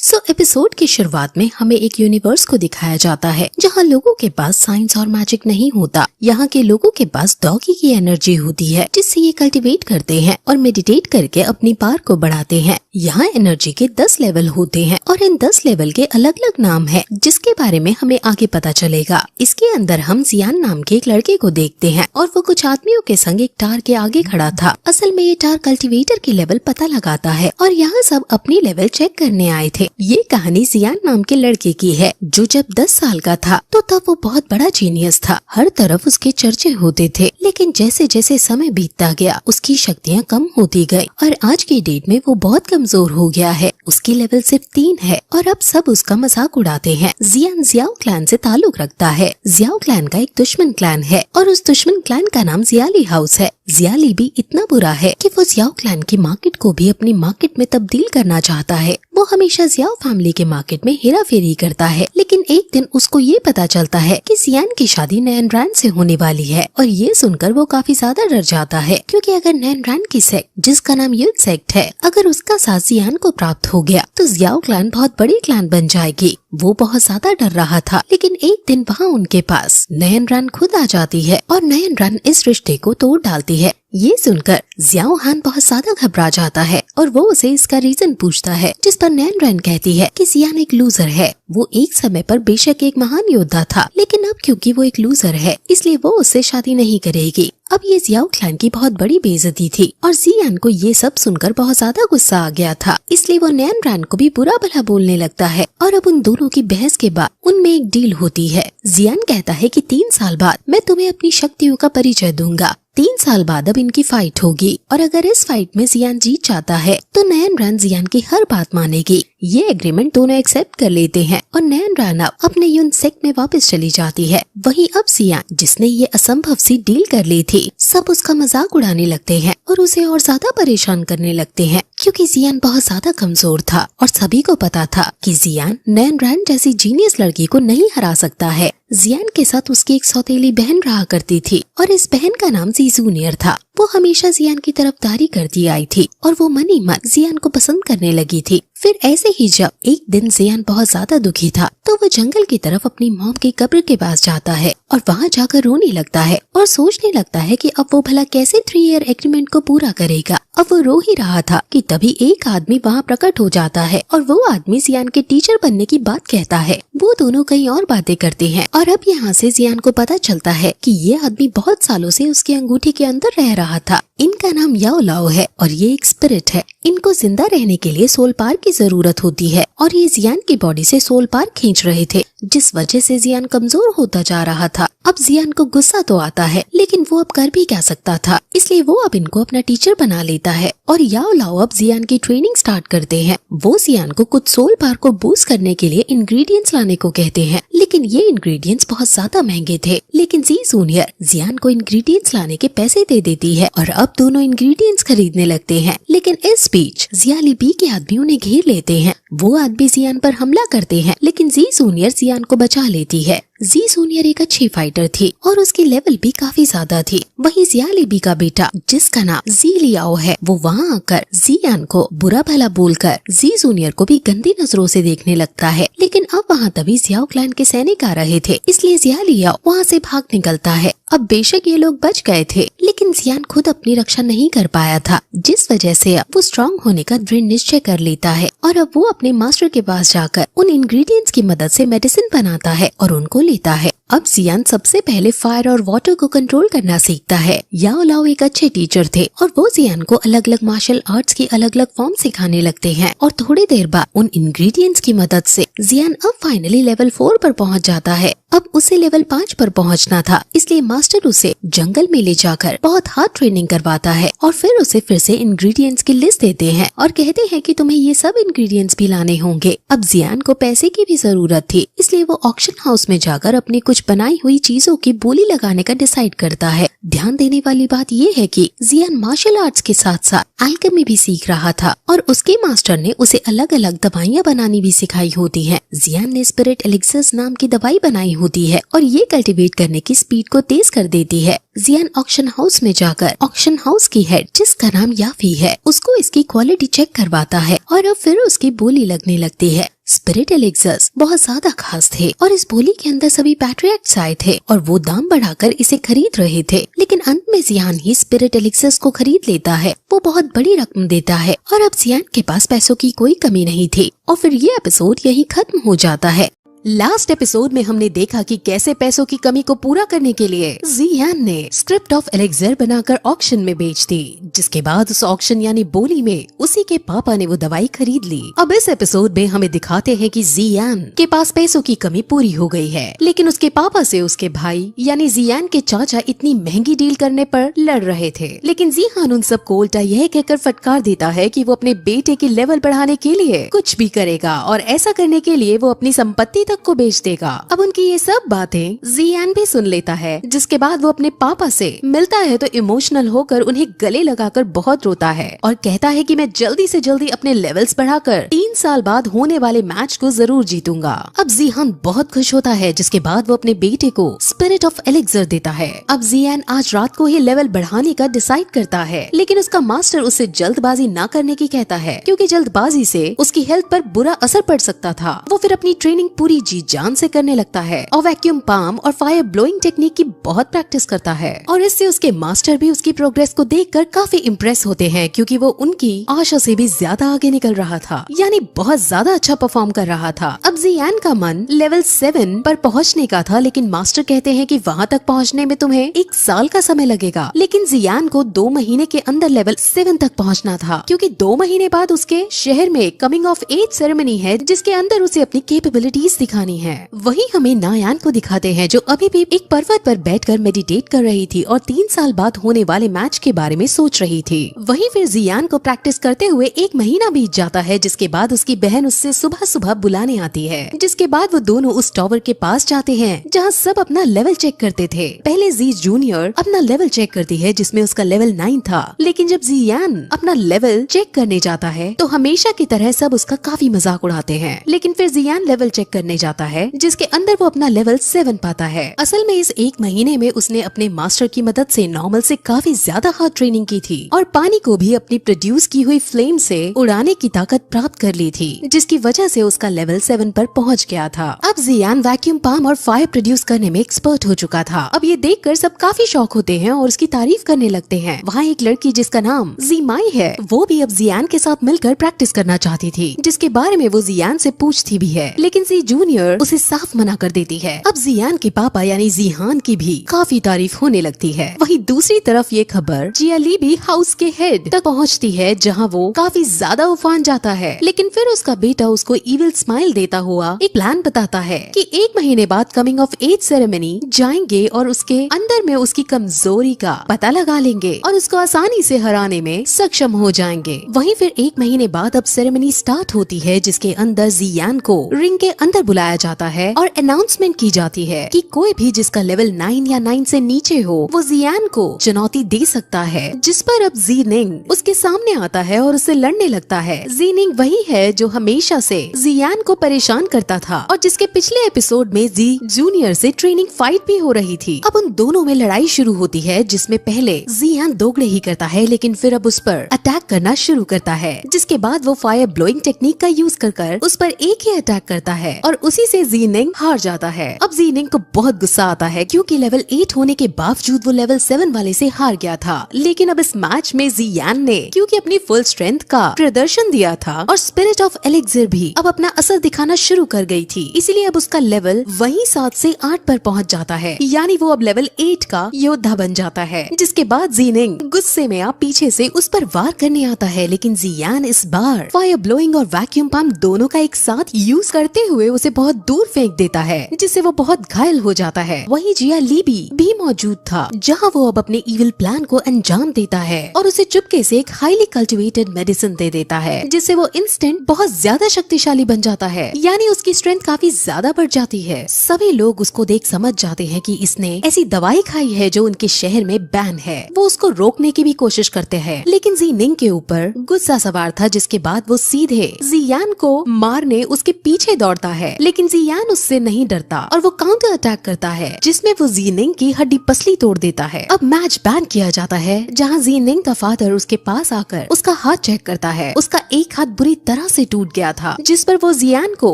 Episode की शुरुआत में हमें एक यूनिवर्स को दिखाया जाता है जहाँ लोगों के पास साइंस और मैजिक नहीं होता। यहाँ के लोगों के पास डॉगी की एनर्जी होती है जिससे ये कल्टीवेट करते हैं और मेडिटेट करके अपनी पावर को बढ़ाते हैं। यहाँ एनर्जी के 10 लेवल होते हैं और इन 10 लेवल के अलग अलग नाम है जिसके बारे में हमें आगे पता चलेगा। इसके अंदर हम जियान नाम के एक लड़के को देखते हैं और वो कुछ आदमियों के संग एक टार के आगे खड़ा था। असल में ये टार कल्टीवेटर की लेवल पता लगाता है और यहाँ सब अपनी लेवल चेक करने आए थे। ये कहानी जियान नाम के लड़के की है जो जब 10 साल का था तो तब वो बहुत बड़ा जीनियस था। हर तरफ उसके चर्चे होते थे, लेकिन जैसे जैसे समय बीतता गया उसकी शक्तियाँ कम होती गई और आज की डेट में वो बहुत कमजोर हो गया है। उसकी लेवल सिर्फ 3 है और अब सब उसका मजाक उड़ाते हैं। जियान जियाओ क्लैन से ताल्लुक रखता है। जियाओ क्लैन का एक दुश्मन क्लैन है और उस दुश्मन क्लैन का नाम जियाली हाउस है। जियाली भी इतना बुरा है कि वो जियाओ क्लैन की मार्केट को भी अपनी मार्केट में तब्दील करना चाहता है। वो हमेशा जियाओ फैमिली के मार्केट में हेरा फेरी करता है, लेकिन एक दिन उसको ये पता चलता है कि जियान की शादी नैन रैन से होने वाली है और ये सुनकर वो काफी ज्यादा डर जाता है, क्योंकि अगर नैन रैन की सेक्ट जिसका नाम युद्ध सेक्ट है अगर उसका साथ जियान को प्राप्त हो गया तो जियाओ क्लैन बहुत बड़ी क्लैन बन जाएगी। वो बहुत ज्यादा डर रहा था, लेकिन एक दिन वहाँ उनके पास नैन रैन खुद आ जाती है और नैन रैन इस रिश्ते को तोड़ डालती है। ये सुनकर जियाओ हान बहुत ज्यादा घबरा जाता है और वो उसे इसका रीजन पूछता है, जिस पर नैन रैन कहती है कि जियान एक लूजर है। वो एक समय पर बेशक एक महान योद्धा था, लेकिन अब क्योंकि वो एक लूजर है इसलिए वो उससे शादी नहीं करेगी। अब ये जियाओ क्लैन की बहुत बड़ी बेइज्जती थी और जियान को ये सब सुनकर बहुत ज्यादा गुस्सा आ गया था, इसलिए वो नैन रैन को भी बुरा भला बोलने लगता है। और अब उन दोनों की बहस के बाद उनमें एक डील होती है। जियान कहता है कि 3 साल बाद मैं तुम्हें अपनी शक्तियों का परिचय दूंगा। 3 साल बाद अब इनकी फाइट होगी और अगर इस फाइट में जियान जीत जाता है तो नैन रैन जियान की हर बात मानेगी। ये एग्रीमेंट दोनों एक्सेप्ट कर लेते हैं और नैन रैन अब अपने यून सेक्ट में वापस चली जाती है। वहीं अब जियान जिसने ये असंभव सी डील कर ली थी, सब उसका मजाक उड़ाने लगते हैं और उसे और ज्यादा परेशान करने लगते हैं, क्योंकि जियान बहुत ज्यादा कमजोर था और सभी को पता था कि जियान नैन रैन जैसी जीनियस लड़की को नहीं हरा सकता है। जियान के साथ उसकी एक सौतेली बहन रहा करती थी और इस बहन का नाम जी जूनियर था। वो हमेशा जियान की तरफदारी करती आई थी और वो मन ही मन जियान को पसंद करने लगी थी। फिर ऐसे ही जब एक दिन जियान बहुत ज्यादा दुखी था तो वो जंगल की तरफ अपनी मॉम की कब्र के पास जाता है और वहाँ जाकर रोने लगता है और सोचने लगता है कि अब वो भला कैसे 3 ईयर एग्रीमेंट को पूरा करेगा। अब वो रो ही रहा था कि तभी एक आदमी वहाँ प्रकट हो जाता है और वो आदमी जियान के टीचर बनने की बात कहता है। वो दोनों कई और बातें करते हैं और अब यहाँ से जियान को पता चलता है कि ये आदमी बहुत सालों से उसके अंगूठी के अंदर रह रहा था। इनका नाम याओ लाओ है और ये एक स्पिरिट है। इनको जिंदा रहने के लिए सोल पार की जरूरत होती है और ये जियान की बॉडी से सोल पार खींच रहे थे, जिस वजह से जियान कमजोर होता जा रहा था। अब जियान को गुस्सा तो आता है, लेकिन वो अब कर भी क्या सकता था, इसलिए वो अब इनको अपना टीचर बना लेता है और याओ लाओ अब जियान की ट्रेनिंग स्टार्ट करते हैं। वो जियान को कुछ सोल पार को बूस्ट करने के लिए इंग्रेडिएंट्स लाने को कहते हैं, लेकिन ये इंग्रेडिएंट्स बहुत ज्यादा महंगे थे। लेकिन जी जूनियर जियान को इंग्रेडिएंट्स लाने के पैसे दे देती है और अब दोनों इंग्रेडिएंट्स खरीदने लगते हैं। लेकिन इस बीच जियाली बी के आदमी उन्हें घेर लेते हैं। वो आदमी जियान पर हमला करते हैं, लेकिन जी जूनियर जियान को बचा लेती है। जी जूनियर एक अच्छी फाइटर थी और उसकी लेवल भी काफी ज्यादा थी। वहीं जियाली बी का बेटा जिसका नाम जी लियाओ है, वो वहाँ आकर जियान को बुरा भला बोलकर जी जूनियर को भी गंदी नजरों से देखने लगता है। लेकिन अब वहाँ तभी जियाओ क्लैन के सैनिक आ रहे थे, इसलिए जिया लियाओ वहाँ से भाग निकलता है। अब बेशक ये लोग बच गए थे, लेकिन जियान खुद अपनी रक्षा नहीं कर पाया था, जिस वजह से अब वो स्ट्रांग होने का दृढ़ निश्चय कर लेता है और अब वो अपने मास्टर के पास जाकर उन इंग्रेडिएंट्स की मदद से मेडिसिन बनाता है और उनको लेता है। अब जियान सबसे पहले फायर और वाटर को कंट्रोल करना सीखता है। याओ लाओ एक अच्छे टीचर थे और वो जियान को अलग अलग मार्शल आर्ट्स की अलग अलग फॉर्म सिखाने लगते हैं और थोड़ी देर बाद उन इंग्रेडिएंट्स की मदद से जियान अब फाइनली लेवल 4 पर पहुंच जाता है। अब उसे लेवल 5 पर पहुंचना था, इसलिए मास्टर उसे जंगल में ले जाकर बहुत हार्ड ट्रेनिंग करवाता है और फिर उसे फिर से इंग्रेडिएंट्स की लिस्ट देते हैं और कहते हैं कि तुम्हें ये सब इंग्रेडिएंट्स भी लाने होंगे। अब जियान को पैसे की भी जरूरत थी, इसलिए वो ऑक्शन हाउस में जाकर अपने कुछ कुछ बनाई हुई चीजों की बोली लगाने का डिसाइड करता है। ध्यान देने वाली बात ये है कि जियान मार्शल आर्ट्स के साथ साथ एल्केमी भी सीख रहा था और उसके मास्टर ने उसे अलग अलग दवाइयाँ बनानी भी सिखाई होती हैं। जियान ने स्पिरिट एलिक्सर्स नाम की दवाई बनाई होती है और ये कल्टीवेट करने की स्पीड को तेज कर देती है। जियान ऑक्शन हाउस में जाकर ऑक्शन हाउस की हेड, जिसका नाम याफी है, उसको इसकी क्वालिटी चेक करवाता है और अब फिर उसकी बोली लगने लगती है। स्पिरिट एलिक्सर्स बहुत ज्यादा खास थे और इस बोली के अंदर सभी पैट्रियट्स आए थे और वो दाम बढ़ाकर इसे खरीद रहे थे, लेकिन अंत में जियान ही स्पिरिट एलिक्सर्स को खरीद लेता है। वो बहुत बड़ी रकम देता है और अब जियान के पास पैसों की कोई कमी नहीं थी और फिर ये एपिसोड यही खत्म हो जाता है। लास्ट एपिसोड में हमने देखा कि कैसे पैसों की कमी को पूरा करने के लिए जियान ने स्क्रिप्ट ऑफ एलेक्सर बनाकर ऑक्शन में बेच दी, जिसके बाद उस ऑक्शन यानी बोली में उसी के पापा ने वो दवाई खरीद ली। अब इस एपिसोड में हमें दिखाते हैं कि जियान के पास पैसों की कमी पूरी हो गई है, लेकिन उसके पापा से उसके भाई यानी जियान के चाचा इतनी महंगी डील करने पर लड़ रहे थे, लेकिन जियान उन सबको उल्टा यह कहकर फटकार देता है कि वो अपने बेटे की लेवल बढ़ाने के लिए कुछ भी करेगा और ऐसा करने के लिए वो अपनी संपत्ति को बेच देगा। अब उनकी ये सब बातें जियान भी सुन लेता है, जिसके बाद वो अपने पापा से मिलता है तो इमोशनल होकर उन्हें गले लगाकर बहुत रोता है और कहता है कि मैं जल्दी से जल्दी अपने लेवल्स बढ़ाकर 3 साल बाद होने वाले मैच को जरूर जीतूंगा। अब जियान बहुत खुश होता है, जिसके बाद वो अपने बेटे को स्पिरिट ऑफ एलेक्सर देता है। अब जियान आज रात को ही लेवल बढ़ाने का डिसाइड करता है, लेकिन उसका मास्टर उसे जल्दबाजी ना करने की कहता है, क्योंकि जल्दबाजी से उसकी हेल्थ पर बुरा असर पड़ सकता था। वो फिर अपनी ट्रेनिंग पूरी जी जान से करने लगता है और वैक्यूम पाम और फायर ब्लोइंग टेक्निक की बहुत प्रैक्टिस करता है और इससे उसके मास्टर भी उसकी प्रोग्रेस को देखकर काफी इम्प्रेस होते हैं, क्योंकि वो उनकी आशा से भी ज्यादा आगे निकल रहा था, यानी बहुत ज्यादा अच्छा परफॉर्म कर रहा था। अब जियान का मन लेवल 7 पर पहुंचने का था, लेकिन मास्टर कहते हैं कि वहां तक पहुंचने में तुम्हें 1 साल का समय लगेगा, लेकिन जियान को 2 महीने के अंदर लेवल 7 तक पहुंचना था, क्योंकि 2 महीने बाद उसके शहर में कमिंग ऑफ एज सेरेमनी है, जिसके अंदर उसे अपनी कैपेबिलिटीज दिखानी है। वही हमें नायान को दिखाते हैं, जो अभी भी एक पर्वत पर बैठकर मेडिटेट कर रही थी और 3 साल बाद होने वाले मैच के बारे में सोच रही थी। वहीं फिर जियान को प्रैक्टिस करते हुए 1 महीना बीत जाता है, जिसके बाद उसकी बहन उससे सुबह सुबह बुलाने आती है, जिसके बाद वो दोनों उस टावर के पास जाते हैं जहाँ सब अपना लेवल चेक करते थे। पहले जी जूनियर अपना लेवल चेक करती है, जिसमें उसका लेवल 9 था, लेकिन जब जियान अपना लेवल चेक करने जाता है तो हमेशा की तरह सब उसका काफी मजाक उड़ाते हैं, लेकिन फिर जियान लेवल चेक करने जाता है, जिसके अंदर वो अपना लेवल 7 पाता है। असल में इस 1 महीने में उसने अपने मास्टर की मदद से नॉर्मल से काफी ज्यादा हार्ड ट्रेनिंग की थी और पानी को भी अपनी प्रोड्यूस की हुई फ्लेम से उड़ाने की ताकत प्राप्त कर ली थी, जिसकी वजह से उसका लेवल 7 पर पहुंच गया था। अब जियान वैक्यूम पाम और फायर प्रोड्यूस करने में एक्सपर्ट हो चुका था। अब ये देखकर सब काफी शौक होते हैं और उसकी तारीफ करने लगते हैं। वहाँ एक लड़की जिसका नाम जीमाई है, वो भी अब जियान के साथ मिलकर प्रैक्टिस करना चाहती थी, जिसके बारे में वो जियान से पूछती भी है, लेकिन जी जूनियर उसे साफ मना कर देती है। अब जियान के पापा यानी जिहान की भी काफी तारीफ होने लगती है। वहीं दूसरी तरफ ये खबर जियाली भी हाउस के हेड तक पहुंचती है, जहां वो काफी ज्यादा उफान जाता है, लेकिन फिर उसका बेटा उसको इविल स्माइल देता हुआ एक प्लान बताता है कि 1 महीने बाद कमिंग ऑफ एज सेरेमनी जाएंगे और उसके अंदर में उसकी कमजोरी का पता लगा लेंगे और उसको आसानी से हराने में सक्षम हो जाएंगे। वहीं फिर 1 महीने बाद अब सेरेमनी स्टार्ट होती है, जिसके अंदर जियान को रिंग के अंदर बुलाया जाता है और अनाउंसमेंट की जाती है कि कोई भी जिसका लेवल 9 या 9 से नीचे हो वो जियान को चुनौती दे सकता है, जिस पर अब जीनिंग उसके सामने आता है और उससे लड़ने लगता है। जीनिंग वही है जो हमेशा से जियान को परेशान करता था और जिसके पिछले एपिसोड में जी जूनियर से ट्रेनिंग फाइट भी हो रही थी। अब उन दोनों में लड़ाई शुरू होती है, जिसमें पहले जियान दोगले ही करता है, लेकिन फिर अब उस पर अटैक करना शुरू करता है, जिसके बाद वो फायर ब्लोइंग टेक्निक का यूज कर उस पर एक ही अटैक करता है और उसी से जीनिंग हार जाता है। अब जीनिंग को बहुत गुस्सा आता है, क्योंकि लेवल 8 होने के बावजूद वो लेवल 7 वाले से हार गया था, लेकिन अब इस मैच में जियान ने क्योंकि अपनी फुल स्ट्रेंथ का प्रदर्शन दिया था और स्पिरिट ऑफ एलेक्सर भी अब अपना असर दिखाना शुरू कर गई थी, इसीलिए अब उसका लेवल वही 7 से 8 पर पहुंच जाता है, यानी वो अब लेवल 8 का योद्धा बन जाता है। जिसके बाद जीनिंग गुस्से में आप पीछे से उस पर वार करने आता है, लेकिन जियान इस बार फायर ब्लोइंग और वैक्यूम पंप दोनों का एक साथ यूज करते हुए उसे बहुत दूर फेंक देता है, जिससे वो बहुत घायल हो जाता है। वहीं जिया लीबी भी मौजूद था, जहाँ वो अब अपने इविल प्लान को अंजाम देता है और उसे चुपके से एक हाईली कल्टिवेटेड मेडिसिन दे देता है, जिससे वो इंस्टेंट बहुत ज्यादा शक्तिशाली बन जाता है, यानी उसकी स्ट्रेंथ काफी ज्यादा बढ़ जाती है। सभी लोग उसको देख समझ जाते हैं कि इसने ऐसी दवाई खाई है जो उनके शहर में बैन है। वो उसको रोकने की भी कोशिश करते हैं, लेकिन ज़ीनिंग के ऊपर गुस्सा सवार था, जिसके बाद वो सीधे जियान को मारने उसके पीछे दौड़ता है। लेकिन जियान उससे नहीं डरता और वो काउंटर अटैक करता है, जिसमें वो ज़ीनिंग की हड्डी पसली तोड़ देता है। अब मैच बैन किया जाता है, जहाँ ज़ीनिंग का फादर उसके पास आकर उसका हाथ चेक करता है। उसका एक हाथ बुरी तरह से टूट गया था, जिस पर वो जियान को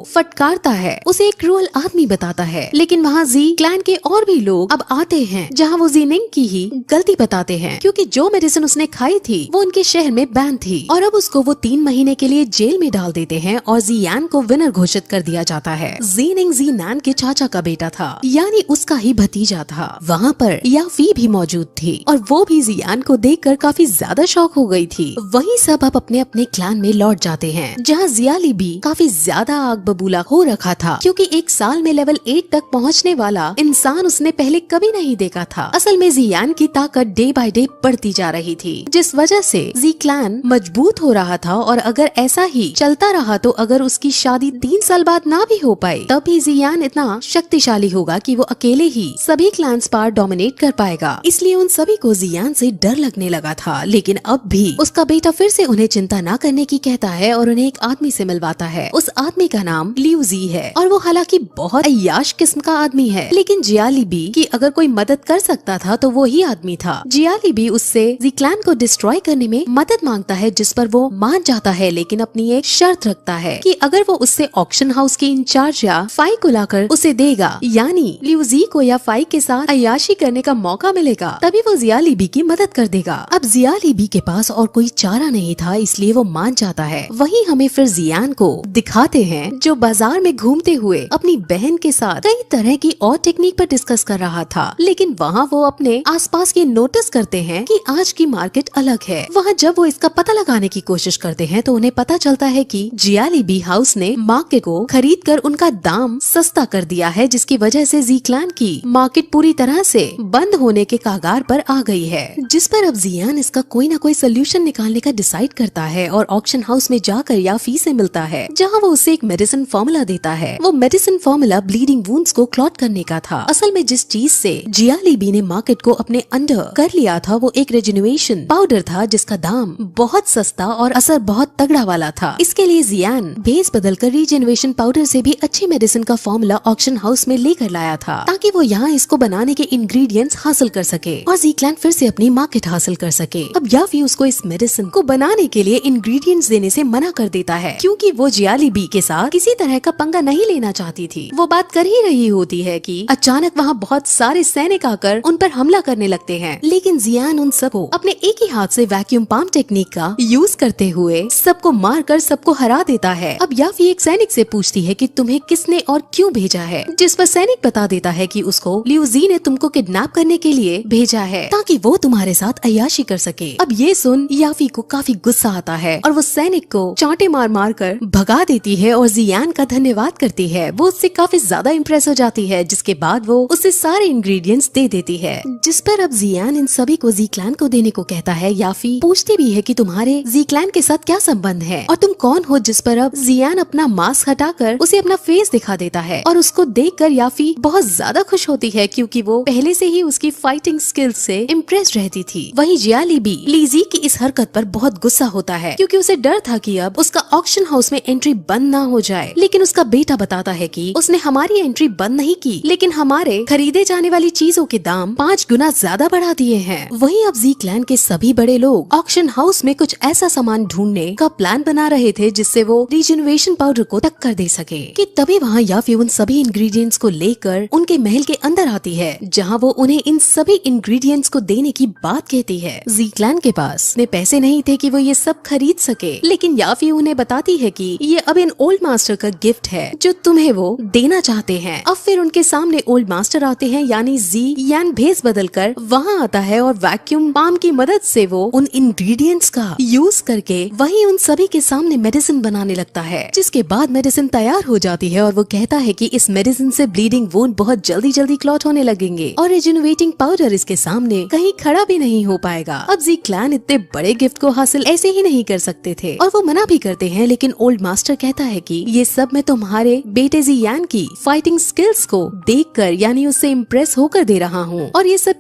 फटकारता है, उसे एक क्रूअल आदमी बताता है। लेकिन वहाँ जी क्लैन के और भी लोग अब आते हैं, जहाँ वो ज़ीनिंग की ही गलती बताते हैं, क्योंकि जो मेडिसिन उसने खाई थी वो उनके शहर में बैन थी और अब उसको वो 3 महीने के लिए जेल में डाल देते हैं और जियान को विनर घोषित कर दिया जाता है। ज़ीनिंग ज़ीनान के चाचा का बेटा था, यानी उसका ही भतीजा था। वहाँ पर याफी भी मौजूद थी और वो भी जियान को देखकर काफी ज्यादा शॉक हो गई थी। वहीं सब अब अपने अपने क्लैन में लौट जाते हैं, जहाँ जियाली भी काफी ज्यादा आग बबूला हो रखा था, क्योंकि एक साल में लेवल 8 तक पहुँचने वाला इंसान उसने पहले कभी नहीं देखा था। असल में जियान की ताकत डे बाय डे बढ़ती जा रही थी, जिस वजह से जी क्लैन मजबूत हो रहा था और अगर ऐसा ही चलता रहा तो अगर उसकी शादी 3 साल बाद ना भी हो पाई, तब भी जियान इतना शक्तिशाली होगा कि वो अकेले ही सभी क्लैंस पर डोमिनेट कर पाएगा। इसलिए उन सभी को जियान से डर लगने लगा था। लेकिन अब भी उसका बेटा फिर से उन्हें चिंता न करने की कहता है और उन्हें एक आदमी से मिलवाता है। उस आदमी का नाम लियू जी है और वो हालांकि बहुत अय्याश किस्म का आदमी है, लेकिन जियाली बी की अगर कोई मदद कर सकता था तो वो ही आदमी था। जियाली बी उससे जी क्लैन को डिस्ट्रॉय करने में मदद मांगता है, जिस पर वो मान जाता है, लेकिन अपनी एक शर्त रखता है कि अगर वो उससे ऑक्शन हाउस के इंचार्ज या फाई को लाकर उसे देगा, यानी लियू जी को या फाई के साथ अय्याशी करने का मौका मिलेगा, तभी वो जियाली बी की मदद कर देगा। अब जियाली बी के पास और कोई चारा नहीं था, इसलिए वो मान जाता है। वहीं हमें फिर जियान को दिखाते हैं, जो बाजार में घूमते हुए अपनी बहन के साथ कई तरह की और टेक्निक पर डिस्कस कर रहा था। लेकिन वहाँ वो अपने आसपास ये नोटिस करते हैं कि आज की मार्केट अलग है। वहाँ जब वो इसका पता लगाने की कोशिश करते हैं तो उन्हें पता चलता है कि जियाली बी हाउस ने मार्केट को खरीद कर उनका दाम सस्ता कर दिया है, जिसकी वजह से जी क्लैन की मार्केट पूरी तरह से बंद होने के कागार पर आ गई है। जिस पर अब जियान इसका कोई ना कोई सोल्यूशन निकालने का डिसाइड करता है और ऑक्शन हाउस में जाकर याफी से मिलता है, जहाँ वो उसे एक मेडिसिन फॉर्मूला देता है। वो मेडिसिन फॉर्मूला ब्लीडिंग वुंड्स को क्लॉट करने का था। असल में जिस चीज से जियाली बी ने मार्केट को अपने अंडर कर लिया था वो एक रेजिनुएशन पाउडर था, जिसका दाम बहुत सस्ता और असर बहुत तगड़ा वाला था। इसके लिए जियान भेस बदलकर रीजेनुएशन पाउडर से भी अच्छी मेडिसिन का फॉर्मूला ऑक्शन हाउस में लेकर लाया था, ताकि वो यहाँ इसको बनाने के इंग्रेडिएंट्स हासिल कर सके और जी क्लैन फिर से अपनी मार्केट हासिल कर सके। अब याफी उसको इस मेडिसिन को बनाने के लिए इंग्रेडिएंट्स देने से मना कर देता है, क्योंकि वो जियाली बी के साथ किसी तरह का पंगा नहीं लेना चाहती थी। वो बात कर ही रही होती है कि अचानक वहाँ बहुत सारे सैनिक आकर उन पर हमला करने लगते हैं, लेकिन जियान उन सबको अपने एक ही हाथ से वैक्यूम पंप टेक्निक का यूज करते हुए सबको मारकर सबको हरा देता है। अब याफी एक सैनिक से पूछती है कि तुम्हें किसने और क्यों भेजा है, जिस पर सैनिक बता देता है कि उसको लियू जी ने तुमको किडनैप करने के लिए भेजा है, ताकि वो तुम्हारे साथ अय्याशी कर सके। अब ये सुन याफी को काफी गुस्सा आता है और वो सैनिक को चांटे मार मार कर भगा देती है और जियान का धन्यवाद करती है। वो उससे काफी ज्यादा इम्प्रेस हो जाती है, जिसके बाद वो उससे सारे इंग्रेडिएंट्स दे देती है, जिस पर अब जियान इन सभी को जी क्लैन को देने को कहता है। याफी पूछती भी है कि तुम्हारे जी क्लैन के साथ क्या संबंध है और तुम कौन हो, जिस पर अब जियान अपना मास्क हटाकर उसे अपना फेस दिखा देता है और उसको देखकर याफी बहुत ज्यादा खुश होती है, क्योंकि वो पहले से ही उसकी फाइटिंग स्किल्स से इम्प्रेस्ड रहती थी। वहीं जियाली बी लीजी की इस हरकत पर बहुत गुस्सा होता है, क्योंकि उसे डर था कि अब उसका ऑक्शन हाउस में एंट्री बंद ना हो जाए। लेकिन उसका बेटा बताता है कि उसने हमारी एंट्री बंद नहीं की, लेकिन हमारे खरीदे जाने वाली चीजों के दाम 5 गुना ज्यादा बढ़ा दिए हैं। वहीं अब जी क्लैन के सभी बड़े लोग ऑक्शन हाउस में कुछ ऐसा सामान ढूंढने का प्लान बना रहे थे, जिससे वो रीजेनुएशन पाउडर को टक्कर दे सके। कि तभी वहाँ याफी उन सभी इंग्रेडिएंट्स को लेकर उनके महल के अंदर आती है, जहाँ वो उन्हें इन सभी इंग्रेडिएंट्स को देने की बात कहती है। जी क्लैन के पास में पैसे नहीं थे कि वो ये सब खरीद सके, लेकिन याफी उन्हें बताती है कि ये अब इन ओल्ड मास्टर का गिफ्ट है जो तुम्हें वो देना चाहते हैं। अब फिर उनके सामने ओल्ड मास्टर आते हैं, यानी जी यान भेस बदलकर वहाँ आता है और वैक्यूम पंप की मदद से वो उन इंग्रेडिएंट्स का यूज करके वही उन सभी के सामने मेडिसिन बनाने लगता है, जिसके बाद मेडिसिन तैयार हो जाती है और वो कहता है कि इस मेडिसिन से ब्लीडिंग वुंड बहुत जल्दी क्लॉट होने लगेंगे और रिजेनरेटिंग पाउडर इसके सामने कहीं खड़ा भी नहीं हो पाएगा। अब जी क्लैन इतने बड़े गिफ्ट को हासिल ऐसे ही नहीं कर सकते थे और वो मना भी करते हैं, लेकिन ओल्ड मास्टर कहता है कि ये सब मैं तुम्हारे बेटे जी यान की फाइटिंग स्किल्स को देखकर यानी उससे इम्प्रेस होकर दे रहा हूँ। और ये सब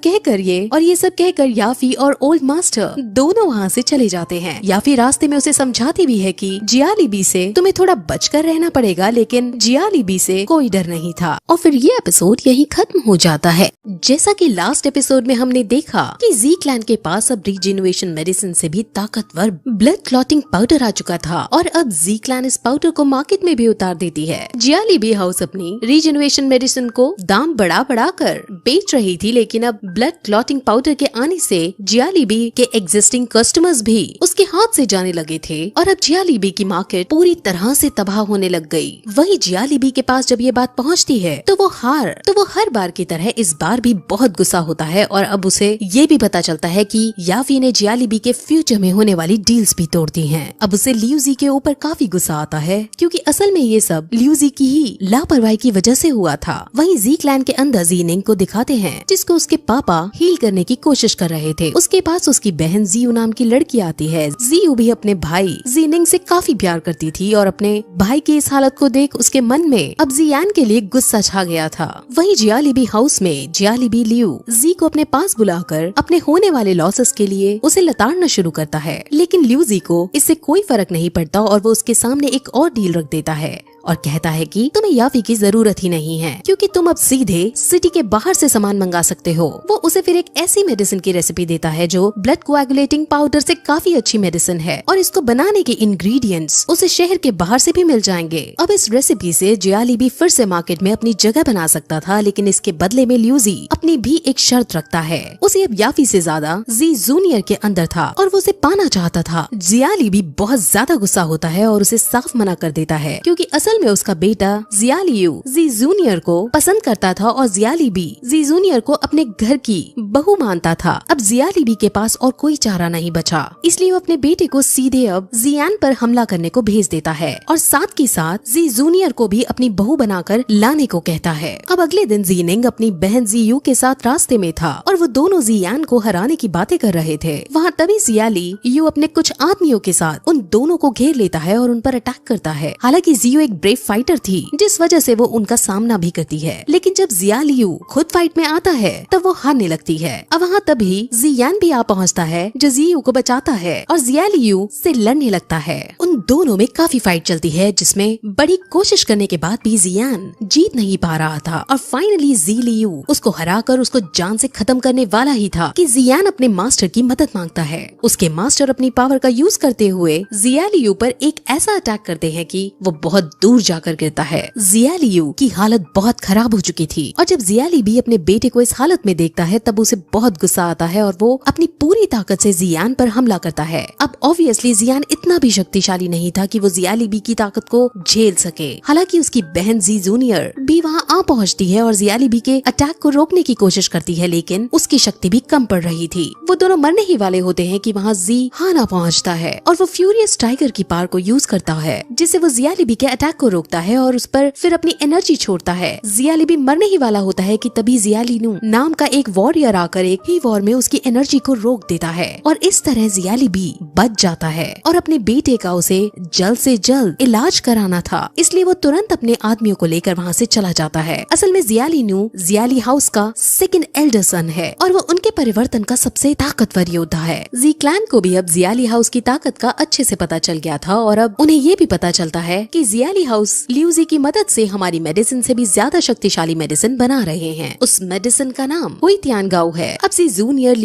कहकर याफी और ओल्ड मास्टर दोनों वहाँ से चले जाते हैं। याफी रास्ते में उसे समझाती भी है कि जियालीबी से तुम्हें थोड़ा बचकर रहना पड़ेगा, लेकिन जियालीबी से कोई डर नहीं था। और फिर ये एपिसोड यही खत्म हो जाता है। जैसा कि लास्ट एपिसोड में हमने देखा कि जी क्लैन के पास अब रीजेनरेशन मेडिसिन से भी ताकतवर ब्लड क्लॉटिंग पाउडर आ चुका था और अब जी क्लैन इस पाउडर को मार्केट में भी उतार देती है। जियालीबी हाउस अपनी रीजेनरेशन मेडिसिन को दाम बढ़ा कर बेच रही थी, लेकिन अब ब्लड क्लॉटिंग पाउडर के आने से जियालीबी के एग्जिस्टिंग कस्टमर्स भी उसके हाथ से जाने लगे थे और अब जियालीबी की मार्केट पूरी तरह से तबाह होने लग गई। वही जियालीबी के पास जब ये बात पहुंचती है तो वो हर बार की तरह इस बार भी बहुत गुस्सा होता है और अब उसे ये भी पता चलता है कि याफी ने जियालीबी के फ्यूचर में होने वाली डील्स भी तोड़ दी हैं। अब उसे लियूजी के ऊपर काफी गुस्सा आता है क्योंकि असल में ये सब लियूजी की ही लापरवाही की वजह से हुआ था। वहीं जी क्लैन के अंदर जीनिंग को दिखाते हैं जिसको उसके पापा हील करने की कोशिश कर रहे थे। उसके पास उसकी बहन जियू नाम की लड़की आती है। जियू भी अपने भाई जीनिंग से काफी प्यार करती थी और अपने भाई की इस हालत को देख उसके मन में अब जियान के लिए गुस्सा छा गया था। वहीं जियालीबी हाउस में जियालीबी लियू जी को अपने पास बुलाकर अपने होने वाले लॉसेस के लिए उसे लताड़ना शुरू करता है, लेकिन लियू जी को इससे कोई फर्क नहीं पड़ता और वो उसके सामने एक और डील रख देता है और कहता है कि तुम्हें याफी की जरूरत ही नहीं है क्योंकि तुम अब सीधे सिटी के बाहर से सामान मंगा सकते हो। वो उसे फिर एक ऐसी मेडिसिन की रेसिपी देता है जो ब्लड कोएगुलेटिंग पाउडर से काफी अच्छी मेडिसिन है और इसको बनाने के इंग्रेडिएंट्स उसे शहर के बाहर से भी मिल जाएंगे। अब इस रेसिपी से जियालीबी फिर से मार्केट में अपनी जगह बना सकता था, लेकिन इसके बदले में लियूजी अपनी भी एक शर्त रखता है। उसे अब याफी से ज्यादा जी जूनियर के अंदर था और वो उसे पाना चाहता था। जियालीबी बहुत ज्यादा गुस्सा होता है और उसे साफ मना कर देता है क्योंकि असल में उसका बेटा जियालियू जी जूनियर को पसंद करता था और जियालीबी जी जूनियर को अपने घर की बहू मानता था। अब जियालीबी के पास और कोई चारा नहीं बचा, इसलिए वो अपने बेटे को सीधे अब जियान पर हमला करने को भेज देता है और साथ के साथ जी जूनियर को भी अपनी बहू बनाकर लाने को कहता है। अब अगले दिन जीनिंग अपनी बहन जियू के साथ रास्ते में था और वो दोनों जियान को हराने की बातें कर रहे थे। वहाँ तभी जियाली यू अपने कुछ आदमियों के साथ उन दोनों को घेर लेता है और उन पर अटैक करता है। हालांकि जियू एक ब्रेव फाइटर थी जिस वजह से वो उनका सामना भी करती है, लेकिन जब जियालियू खुद फाइट में आता है तब वो हारने लगती है। अब वहाँ तभी जियान भी आ पहुँचता है जो जियू को बचाता है और जियालियू से लड़ने लगता है। उन दोनों में काफी फाइट चलती है जिसमें बड़ी कोशिश करने के बाद भी जियान जीत नहीं पा रहा था और फाइनली जियालियू उसको हराकर उसको जान से खत्म करने वाला ही था कि जियान अपने मास्टर की मदद मांगता है। उसके मास्टर अपनी पावर का यूज करते हुए जियालियू पर एक ऐसा अटैक करते हैं कि वो बहुत दूर जाकर गिरता है। जियालियू की हालत बहुत खराब हो चुकी थी और जब जियालीबी अपने बेटे को इस हालत में देखता है तब उसे बहुत गुस्सा आता है और वो अपनी पूरी ताकत से जियान पर हमला करता है। अब ऑब्वियसली जियान इतना भी शक्तिशाली नहीं था कि वो जियालीबी की ताकत को झेल सके। हालांकि उसकी बहन जी जूनियर भी वहाँ आ पहुँचती है और जियालीबी के अटैक को रोकने की कोशिश करती है, लेकिन उसकी शक्ति भी कम पड़ रही थी। वो दोनों मरने ही वाले होते हैं कि वहाँ जी हाना पहुँचता है और वो फ्यूरियस टाइगर की पावर को यूज करता है जिससे वो जियालीबी के अटैक को रोकता है और उस पर फिर अपनी एनर्जी छोड़ता है। जियालीबी मरने ही वाला होता है कि तभी जियालीनू नाम का एक वॉरियर आकर एक ही वॉर में उसकी एनर्जी को रोक देता है और इस तरह जियालीबी बच जाता है और अपने बेटे का उसे जल्द से जल्द इलाज कराना था, इसलिए वो तुरंत अपने आदमियों को लेकर वहाँ से चला जाता है। असल में जियालीनू जियाली हाउस का सेकंड एल्डर सन है और वो उनके परिवर्तन का सबसे ताकतवर योद्धा है। जी क्लैन को भी अब जियाली हाउस की ताकत का अच्छे से पता चल गया था और अब उन्हें ये भी पता चलता है कि जियाली हाउस लियूजी की मदद से हमारी मेडिसिन से भी ज्यादा शक्तिशाली मेडिसिन बना रहे हैं। उस मेडिसिन का नाम हुईतियानगाओ है। अब जी जूनियर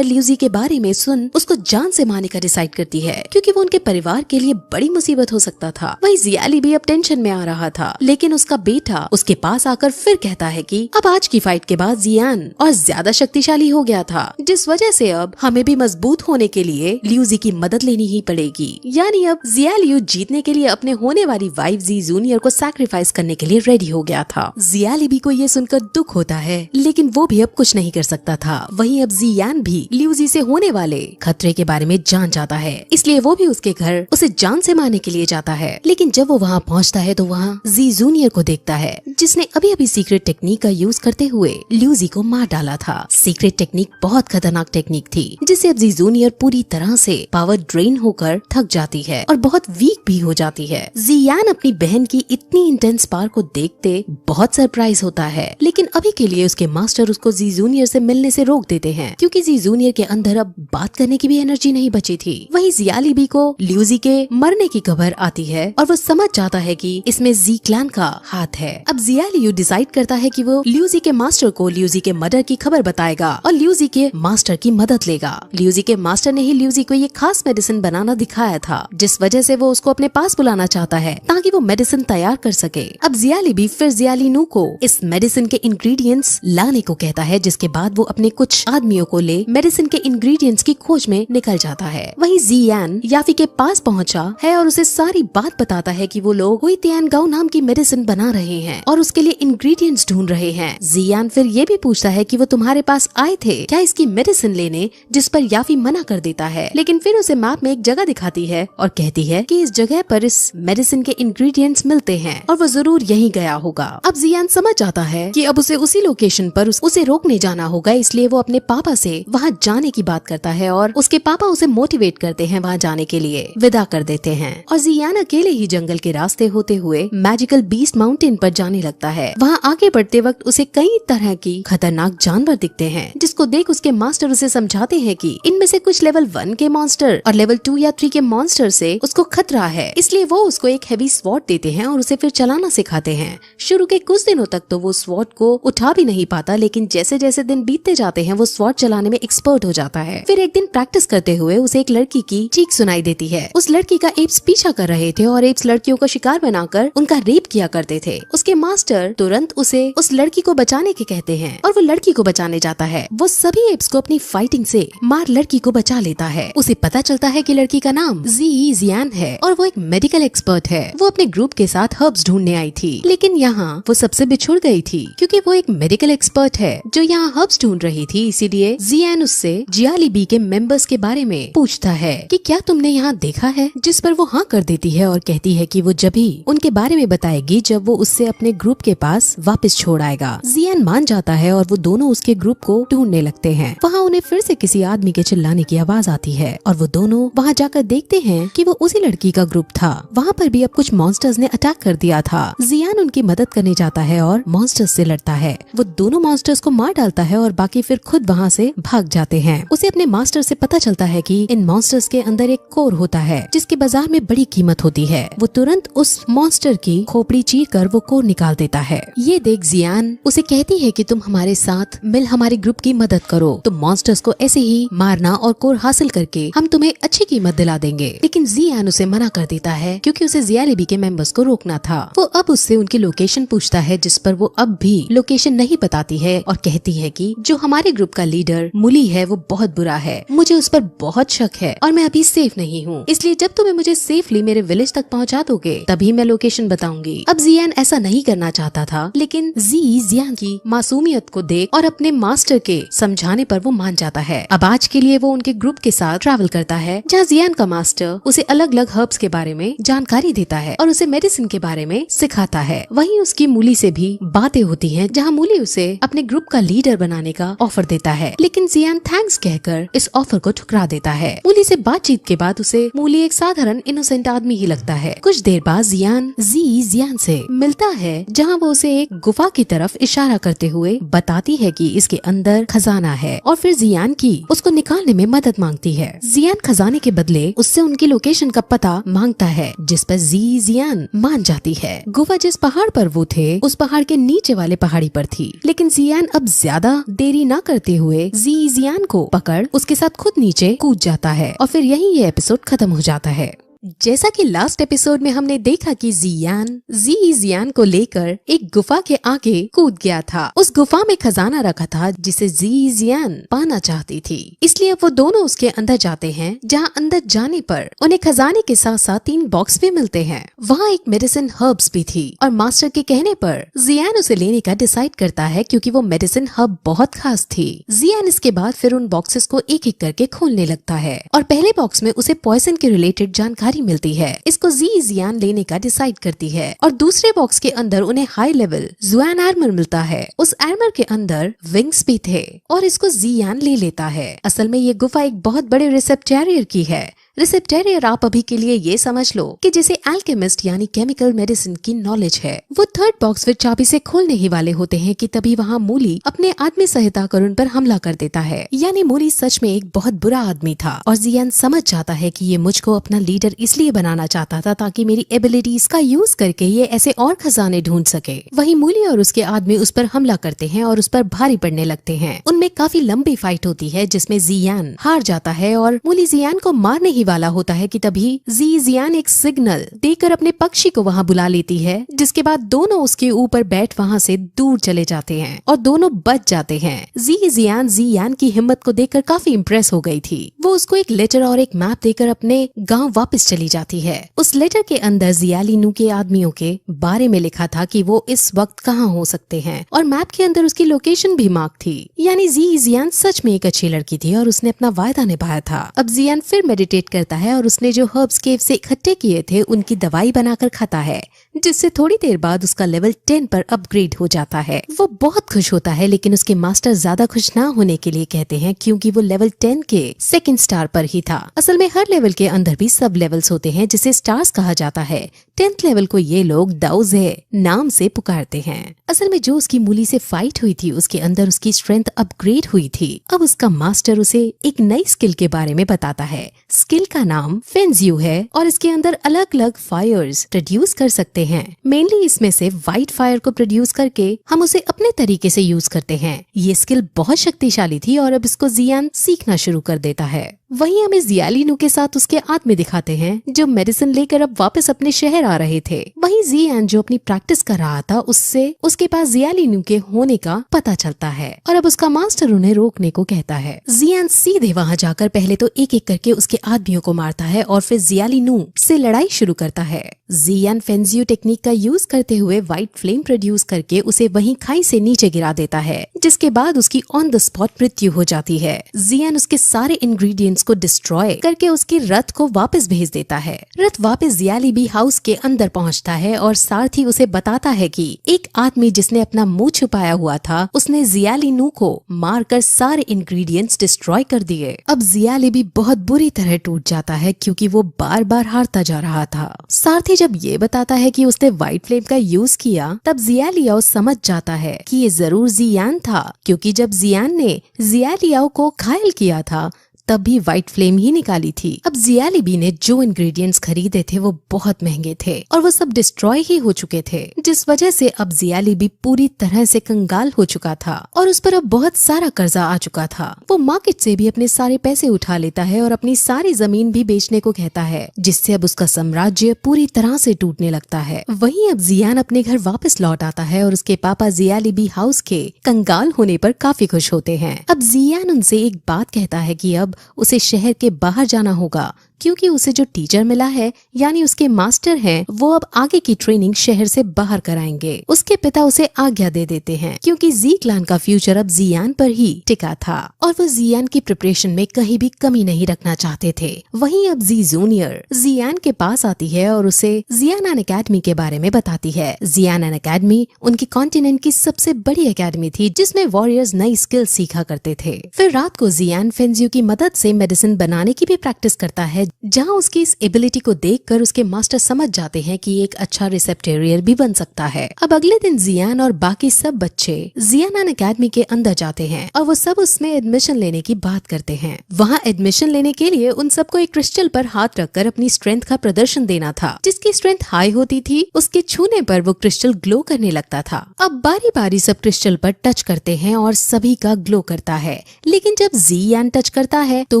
लियूजी के बारे में सुन उसको जान से मारने का डिसाइड करती है क्योंकि वो उनके परिवार के लिए बड़ी मुसीबत हो सकता था। वही जियाली भी अब टेंशन में आ रहा था, लेकिन उसका बेटा उसके पास आकर फिर कहता है कि अब आज की फाइट के बाद जियान और ज्यादा शक्तिशाली हो गया था, जिस वजह से अब हमें भी मजबूत होने के लिए लियूजी की मदद लेनी ही पड़ेगी। यानी अब जियालियू जीतने के लिए अपने होने वाली वाइफ जी जूनियर को सैक्रिफाइस करने के लिए रेडी हो गया था। जिया लिबी को ये सुनकर दुख होता है, लेकिन वो भी अब कुछ नहीं कर सकता था। वहीं अब जियान भी लिू जी से होने वाले खतरे के बारे में जान जाता है, इसलिए वो भी उसके घर उसे जान से मारने के लिए जाता है। लेकिन जब वो वहाँ पहुँचता है तो वहाँ जी जूनियर को देखता है, जिसने अभी अभी सीक्रेट टेक्निक का यूज करते हुए लिू जी को मार डाला था। सीक्रेट टेक्निक बहुत खतरनाक टेक्निक थी, जिससे अब जी जूनियर पूरी तरह से पावर ड्रेन होकर थक जाती है और बहुत वीक भी हो जाती है। जियान अपनी बहन की इतनी इंटेंस पावर को देखते बहुत सरप्राइज होता है, लेकिन अभी के लिए उसके मास्टर उसको जी जूनियर से मिलने से रोक देते हैं, क्योंकि जी जूनियर के अंदर अब बात करने की भी एनर्जी नहीं बची थी। वहीं जिया लिबी को लिू जी के मरने की खबर आती है और वो समझ जाता है कि इसमें जी क्लैन का हाथ है। अब जिया लियू डिसाइड करता है कि वो लिू जी के मास्टर को लिू जी के मर्डर की खबर बताएगा और लिू जी के मास्टर की मदद लेगा। लिू जी के मास्टर ने ही लिू जी को ये खास मेडिसिन बनाना दिखाया था, जिस वजह से वो उसको अपने पास बुलाना चाहता है ताकि वो मेडिसिन तैयार कर सके। अब जिया लिबी फिर जिया लिनू को इस मेडिसिन के इंग्रेडिएंट्स लाने को कहता है, जिसके बाद वो अपने कुछ आदमियों को ले मेडिसिन के इंग्रेडिएंट्स की खोज में निकल जाता है। वहीं जियान याफी के पास पहुंचा है और उसे सारी बात बताता है कि वो लोग हुई तियान गाओ नाम की मेडिसिन बना रहे हैं और उसके लिए इंग्रेडिएंट्स ढूंढ रहे हैं। जियान फिर ये भी पूछता है कि वो तुम्हारे पास आए थे क्या इसकी मेडिसिन लेने, जिस पर याफी मना कर देता है, लेकिन फिर उसे मैप में एक जगह दिखाती है और कहती है कि इस जगह पर इस मेडिसिन के इंग्रेडिएंट्स मिलते हैं और वो जरूर यहीं गया होगा। अब जियान समझ जाता है कि अब उसे उसी लोकेशन पर उसे रोकने जाना होगा, इसलिए वो अपने पापा से वहाँ जाने की बात करता है और उसके पापा उसे मोटिवेट करते हैं वहाँ जाने के लिए, विदा कर देते हैं और जियान अकेले ही जंगल के रास्ते होते हुए मैजिकल बीस्ट माउंटेन पर जाने लगता है। वहाँ आगे बढ़ते वक्त उसे कई तरह की खतरनाक जानवर दिखते हैं, जिसको देख उसके मास्टर उसे समझाते हैं कि इनमें से कुछ लेवल 1 के मॉन्स्टर और लेवल 2 या 3 के मॉन्स्टर से उसको खतरा है, इसलिए वो उसको एक हेवी स्वॉर्ड देते हैं और उसे फिर चलाना सिखाते हैं। शुरू के कुछ दिनों तक तो वो स्वॉर्ड को उठा भी नहीं पाता, लेकिन जैसे जैसे दिन बीतते जाते हैं वो स्वॉर्ड चलाने में एक्सपर्ट हो जाता है। फिर एक दिन प्रैक्टिस करते हुए उसे एक लड़की की चीख सुनाई देती है। उस लड़की का एप्स पीछा कर रहे थे और एप्स लड़कियों का शिकार बनाकर उनका रेप किया करते थे। उसके मास्टर तुरंत उसे उस लड़की को बचाने के कहते हैं और वो लड़की को बचाने जाता है। वो सभी एप्स को अपनी फाइटिंग से मार लड़की को बचा लेता है। उसे पता चलता है कि लड़की का नाम जियान है और वो एक मेडिकल एक्सपर्ट है। वो अपने ग्रुप के साथ हर्ब्स ढूंढने आई थी, लेकिन यहाँ वो सबसे बिछुड़ गई थी, क्योंकि वो एक मेडिकल एक्सपर्ट है जो यहाँ हर्ब्स ढूंढ रही थी। इसीलिए जियान उससे जिया लिबी के मेंबर्स के बारे में पूछता है कि क्या तुमने यहाँ देखा है, जिस पर वो हाँ कर देती है और कहती है कि वो जब भी उनके बारे में बताएगी जब वो उससे अपने ग्रुप के पास वापस छोड़ आएगा। जियान मान जाता है और वो दोनों उसके ग्रुप को ढूंढने लगते हैं। वहाँ उन्हें फिर से किसी आदमी के चिल्लाने की आवाज आती है और वो दोनों वहाँ जाकर देखते हैं कि वो उसी लड़की का ग्रुप था। वहाँ पर भी अब कुछ मॉन्स्टर्स ने अटैक कर दिया था। जियान उनकी मदद करने जाता है और मॉन्स्टर्स से लड़ता है। वो दोनों मॉन्स्टर्स को मार डालता है और बाकी फिर खुद वहाँ से भाग जाते हैं। उसे अपने मास्टर से पता चलता है कि इन मॉन्स्टर्स के अंदर एक कोर होता है जिसकी बाजार में बड़ी कीमत होती है। वो तुरंत उस मॉन्स्टर की खोपड़ी चीर कर वो कोर निकाल देता है। ये देख जियान उसे कहती है कि तुम हमारे साथ मिल हमारे ग्रुप की मदद करो, तुम मॉन्स्टर्स को ऐसे ही मारना और कोर हासिल करके हम तुम्हें अच्छी कीमत दिला देंगे। लेकिन जियान उसे मना कर देता है, क्योंकि उसे जिया लिबी के मेंबर्स को रोकना था। वो अब उससे उनकी लोकेशन पूछता है, जिस पर वो अब भी लोकेशन नहीं बताती है और कहती है कि जो हमारे ग्रुप का लीडर मुली है वो बहुत बुरा है, मुझे उस पर बहुत शक है और मैं अभी सेफ नहीं हूँ, इसलिए जब तुम्हें मुझे सेफली मेरे विलेज तक पहुँचा दोगे तभी मैं लोकेशन बताऊंगी। अब जियान ऐसा नहीं करना चाहता था, लेकिन जियान की मासूमियत को देख और अपने मास्टर के समझाने पर वो मान जाता है। अब आज के लिए वो उनके ग्रुप के साथ ट्रैवल करता है, जहाँ जियान का मास्टर उसे अलग अलग हर्ब्स के बारे में जानकारी देता है और उसे मेडिसिन के बारे में सिखाता है। वहीं उसकी मूली से भी बातें होती हैं, जहाँ मूली उसे अपने ग्रुप का लीडर बनाने का ऑफर देता है, लेकिन जियान थैंक्स कहकर इस ऑफर को ठुकरा देता है। मूली से बातचीत के बाद उसे मूली एक साधारण इनोसेंट आदमी ही लगता है। कुछ देर बाद जियान से मिलता है, जहाँ वो उसे एक गुफा की तरफ इशारा करते हुए बताती है कि इसके अंदर खजाना है और फिर जियान की उसको निकालने में मदद मांगती है। जियान खजाने के बदले उससे उनकी लोकेशन का पता मांगता है, जिस पर जियान मान जाती है। गुफा जिस पहाड़ पर वो थे उस पहाड़ के नीचे वाले पहाड़ी पर थी, लेकिन जियान अब ज्यादा देरी न करते हुए जियान को पकड़ उसके साथ खुद नीचे कूद जाता है और फिर यही ये एपिसोड खत्म हो जाता है। जैसा कि लास्ट एपिसोड में हमने देखा कि जियान को लेकर एक गुफा के आगे कूद गया था। उस गुफा में खजाना रखा था जिसे जियान पाना चाहती थी, इसलिए अब वो दोनों उसके अंदर जाते हैं, जहां अंदर जाने पर उन्हें खजाने के साथ साथ 3 बॉक्स भी मिलते हैं। वहाँ एक मेडिसिन हर्ब्स भी थी और मास्टर के कहने पर जियान उसे लेने का डिसाइड करता है क्योंकि वो मेडिसिन हर्ब बहुत खास थी। जियान इसके बाद फिर उन बॉक्सेस को एक एक करके खोलने लगता है और पहले बॉक्स में उसे पॉइजन के रिलेटेड जानकारी मिलती है। इसको जियान लेने का डिसाइड करती है और दूसरे बॉक्स के अंदर उन्हें हाई लेवल जुआन आर्मर मिलता है। उस आर्मर के अंदर विंग्स भी थे और इसको जियान ले लेता है। असल में ये गुफा एक बहुत बड़े रिसेप्टेरियर की है। रिसेप्टेरियर आप अभी के लिए ये समझ लो कि जैसे एल्केमिस्ट यानी केमिकल मेडिसिन की नॉलेज है। वो थर्ड बॉक्स फिर चाबी से खोलने ही वाले होते हैं कि तभी वहाँ मूली अपने आदमी सहित आकर उन पर हमला कर देता है। यानी मूली सच में एक बहुत बुरा आदमी था और जियान समझ जाता है कि ये मुझको अपना लीडर इसलिए बनाना चाहता था ताकि मेरी एबिलिटीज का यूज करके ये ऐसे और खजाने ढूंढ सके। वही मूली और उसके आदमी उस पर हमला करते हैं और उस पर भारी पड़ने लगते हैं। उनमें काफी लंबी फाइट होती है जिसमें जियान हार जाता है और मूली जियान को मारने ही वाला होता है कि तभी जियान एक सिग्नल देकर अपने पक्षी को वहाँ बुला लेती है, जिसके बाद दोनों उसके ऊपर बैठ वहाँ से दूर चले जाते हैं और दोनों बच जाते हैं। जियान की हिम्मत को देखकर काफी इम्प्रेस हो गई थी। वो उसको एक लेटर और एक मैप देकर अपने गांव वापस चली जाती है। उस लेटर के अंदर जियालिनू के आदमियों के बारे में लिखा था कि वो इस वक्त कहाँ हो सकते हैं और मैप के अंदर उसकी लोकेशन भी मार्क थी। यानी जियान सच में एक अच्छी लड़की थी और उसने अपना वायदा निभाया था। अब जियान फिर मेडिटेट करता है और उसने जो हर्ब्स केव से इकट्ठे किए थे उनकी दवाई बनाकर खाता है, जिससे थोड़ी देर बाद उसका लेवल 10 पर अपग्रेड हो जाता है। वो बहुत खुश होता है, लेकिन उसके मास्टर ज्यादा खुश ना होने के लिए कहते हैं क्योंकि वो लेवल 10 के 2nd स्टार पर ही था। असल में हर लेवल के अंदर भी सब लेवल्स होते हैं जिसे स्टार्स कहा जाता है। 10th लेवल को ये लोग दाउजे नाम से पुकारते हैं। असल में जो उसकी मूली से फाइट हुई थी उसके अंदर उसकी स्ट्रेंथ अपग्रेड हुई थी। अब उसका मास्टर उसे एक नई स्किल के बारे में बताता है। स्किल का नाम फेंजियो है और इसके अंदर अलग अलग फायर्स प्रोड्यूस कर सकते हैं। मेनली इसमें से व्हाइट फायर को प्रोड्यूस करके हम उसे अपने तरीके से यूज करते हैं। ये स्किल बहुत शक्तिशाली थी और अब इसको जियान सीखना शुरू कर देता है। वहीं हमें जियालिनू के साथ उसके आदमी दिखाते हैं जो मेडिसिन लेकर अब वापस अपने शहर आ रहे थे। वहीं जियान जो अपनी प्रैक्टिस कर रहा था उससे उसके पास जियालिनू के होने का पता चलता है और अब उसका मास्टर उन्हें रोकने को कहता है। जियान सीधे वहाँ जाकर पहले तो एक एक करके उसके आदमियों को मारता है और फिर जियालिनू से लड़ाई शुरू करता है। जियान फेंजियो टेक्निक का यूज करते हुए व्हाइट फ्लेम प्रोड्यूस करके उसे वहीं खाई से नीचे गिरा देता है, जिसके बाद उसकी ऑन द स्पॉट मृत्यु हो जाती है। जियान उसके सारे इंग्रेडिएंट्स को डिस्ट्रॉय करके उसके रथ को वापस भेज देता है। रथ वापस जियालिबी हाउस के अंदर पहुंचता है और सारथी उसे बताता है कि एक आदमी जिसने अपना मुंह छुपाया हुआ था उसने जियालिनू को मारकर सारे इंग्रेडिएंट्स डिस्ट्रॉय कर दिए। अब जियालिबी बहुत बुरी तरह टूट जाता है क्योंकि वो बार बार हारता जा रहा था। सारथी जब ये बताता है कि उसने व्हाइट फ्लेम का यूज किया तब जियालियाओ समझ जाता है कि ये जरूर जियान था, क्योंकि जब जियान ने जियालियाओ को घायल किया था तब भी व्हाइट फ्लेम ही निकाली थी। अब जियालिबी ने जो इंग्रेडिएंट्स खरीदे थे वो बहुत महंगे थे और वो सब डिस्ट्रॉय ही हो चुके थे, जिस वजह से अब जियालिबी पूरी तरह से कंगाल हो चुका था और उस पर अब बहुत सारा कर्जा आ चुका था। वो मार्केट से भी अपने सारे पैसे उठा लेता है और अपनी सारी जमीन भी बेचने को कहता है, जिससे अब उसका साम्राज्य पूरी तरह से टूटने लगता है। वहीं अब जियान अपने घर वापस लौट आता है और उसके पापा जियालिबी हाउस के कंगाल होने पर काफी खुश होते हैं। अब जियान उनसे एक बात कहता है कि अब उसे शहर के बाहर जाना होगा क्योंकि उसे जो टीचर मिला है यानी उसके मास्टर हैं वो अब आगे की ट्रेनिंग शहर से बाहर कराएंगे। उसके पिता उसे आज्ञा दे देते हैं क्योंकि जी क्लान का फ्यूचर अब जियान पर ही टिका था और वो जियान की प्रिपरेशन में कहीं भी कमी नहीं रखना चाहते थे। वहीं अब जी जूनियर जियान के पास आती है और उसे जियान एकेडमी के बारे में बताती है। जियान एकेडमी उनकी कॉन्टिनेंट की सबसे बड़ी एकेडमी थी जिसमें वॉरियर्स नई स्किल सीखा करते थे। फिर रात को जियान फेंजियो की मदद से मेडिसिन बनाने की भी प्रैक्टिस करता है, जहां उसकी इस एबिलिटी को देखकर उसके मास्टर समझ जाते हैं कि एक अच्छा रिसेप्टेरियर भी बन सकता है। अब अगले दिन जियान और बाकी सब बच्चे जियान एकेडमी के अंदर जाते हैं और वो सब उसमें एडमिशन लेने की बात करते हैं। वहाँ एडमिशन लेने के लिए उन सबको एक क्रिस्टल पर हाथ रखकर अपनी स्ट्रेंथ का प्रदर्शन देना था। जिसकी स्ट्रेंथ हाई होती थी उसके छूने पर वो क्रिस्टल ग्लो करने लगता था। अब बारी बारी सब क्रिस्टल पर टच करते हैं और सभी का ग्लो करता है, लेकिन जब जियान टच करता है तो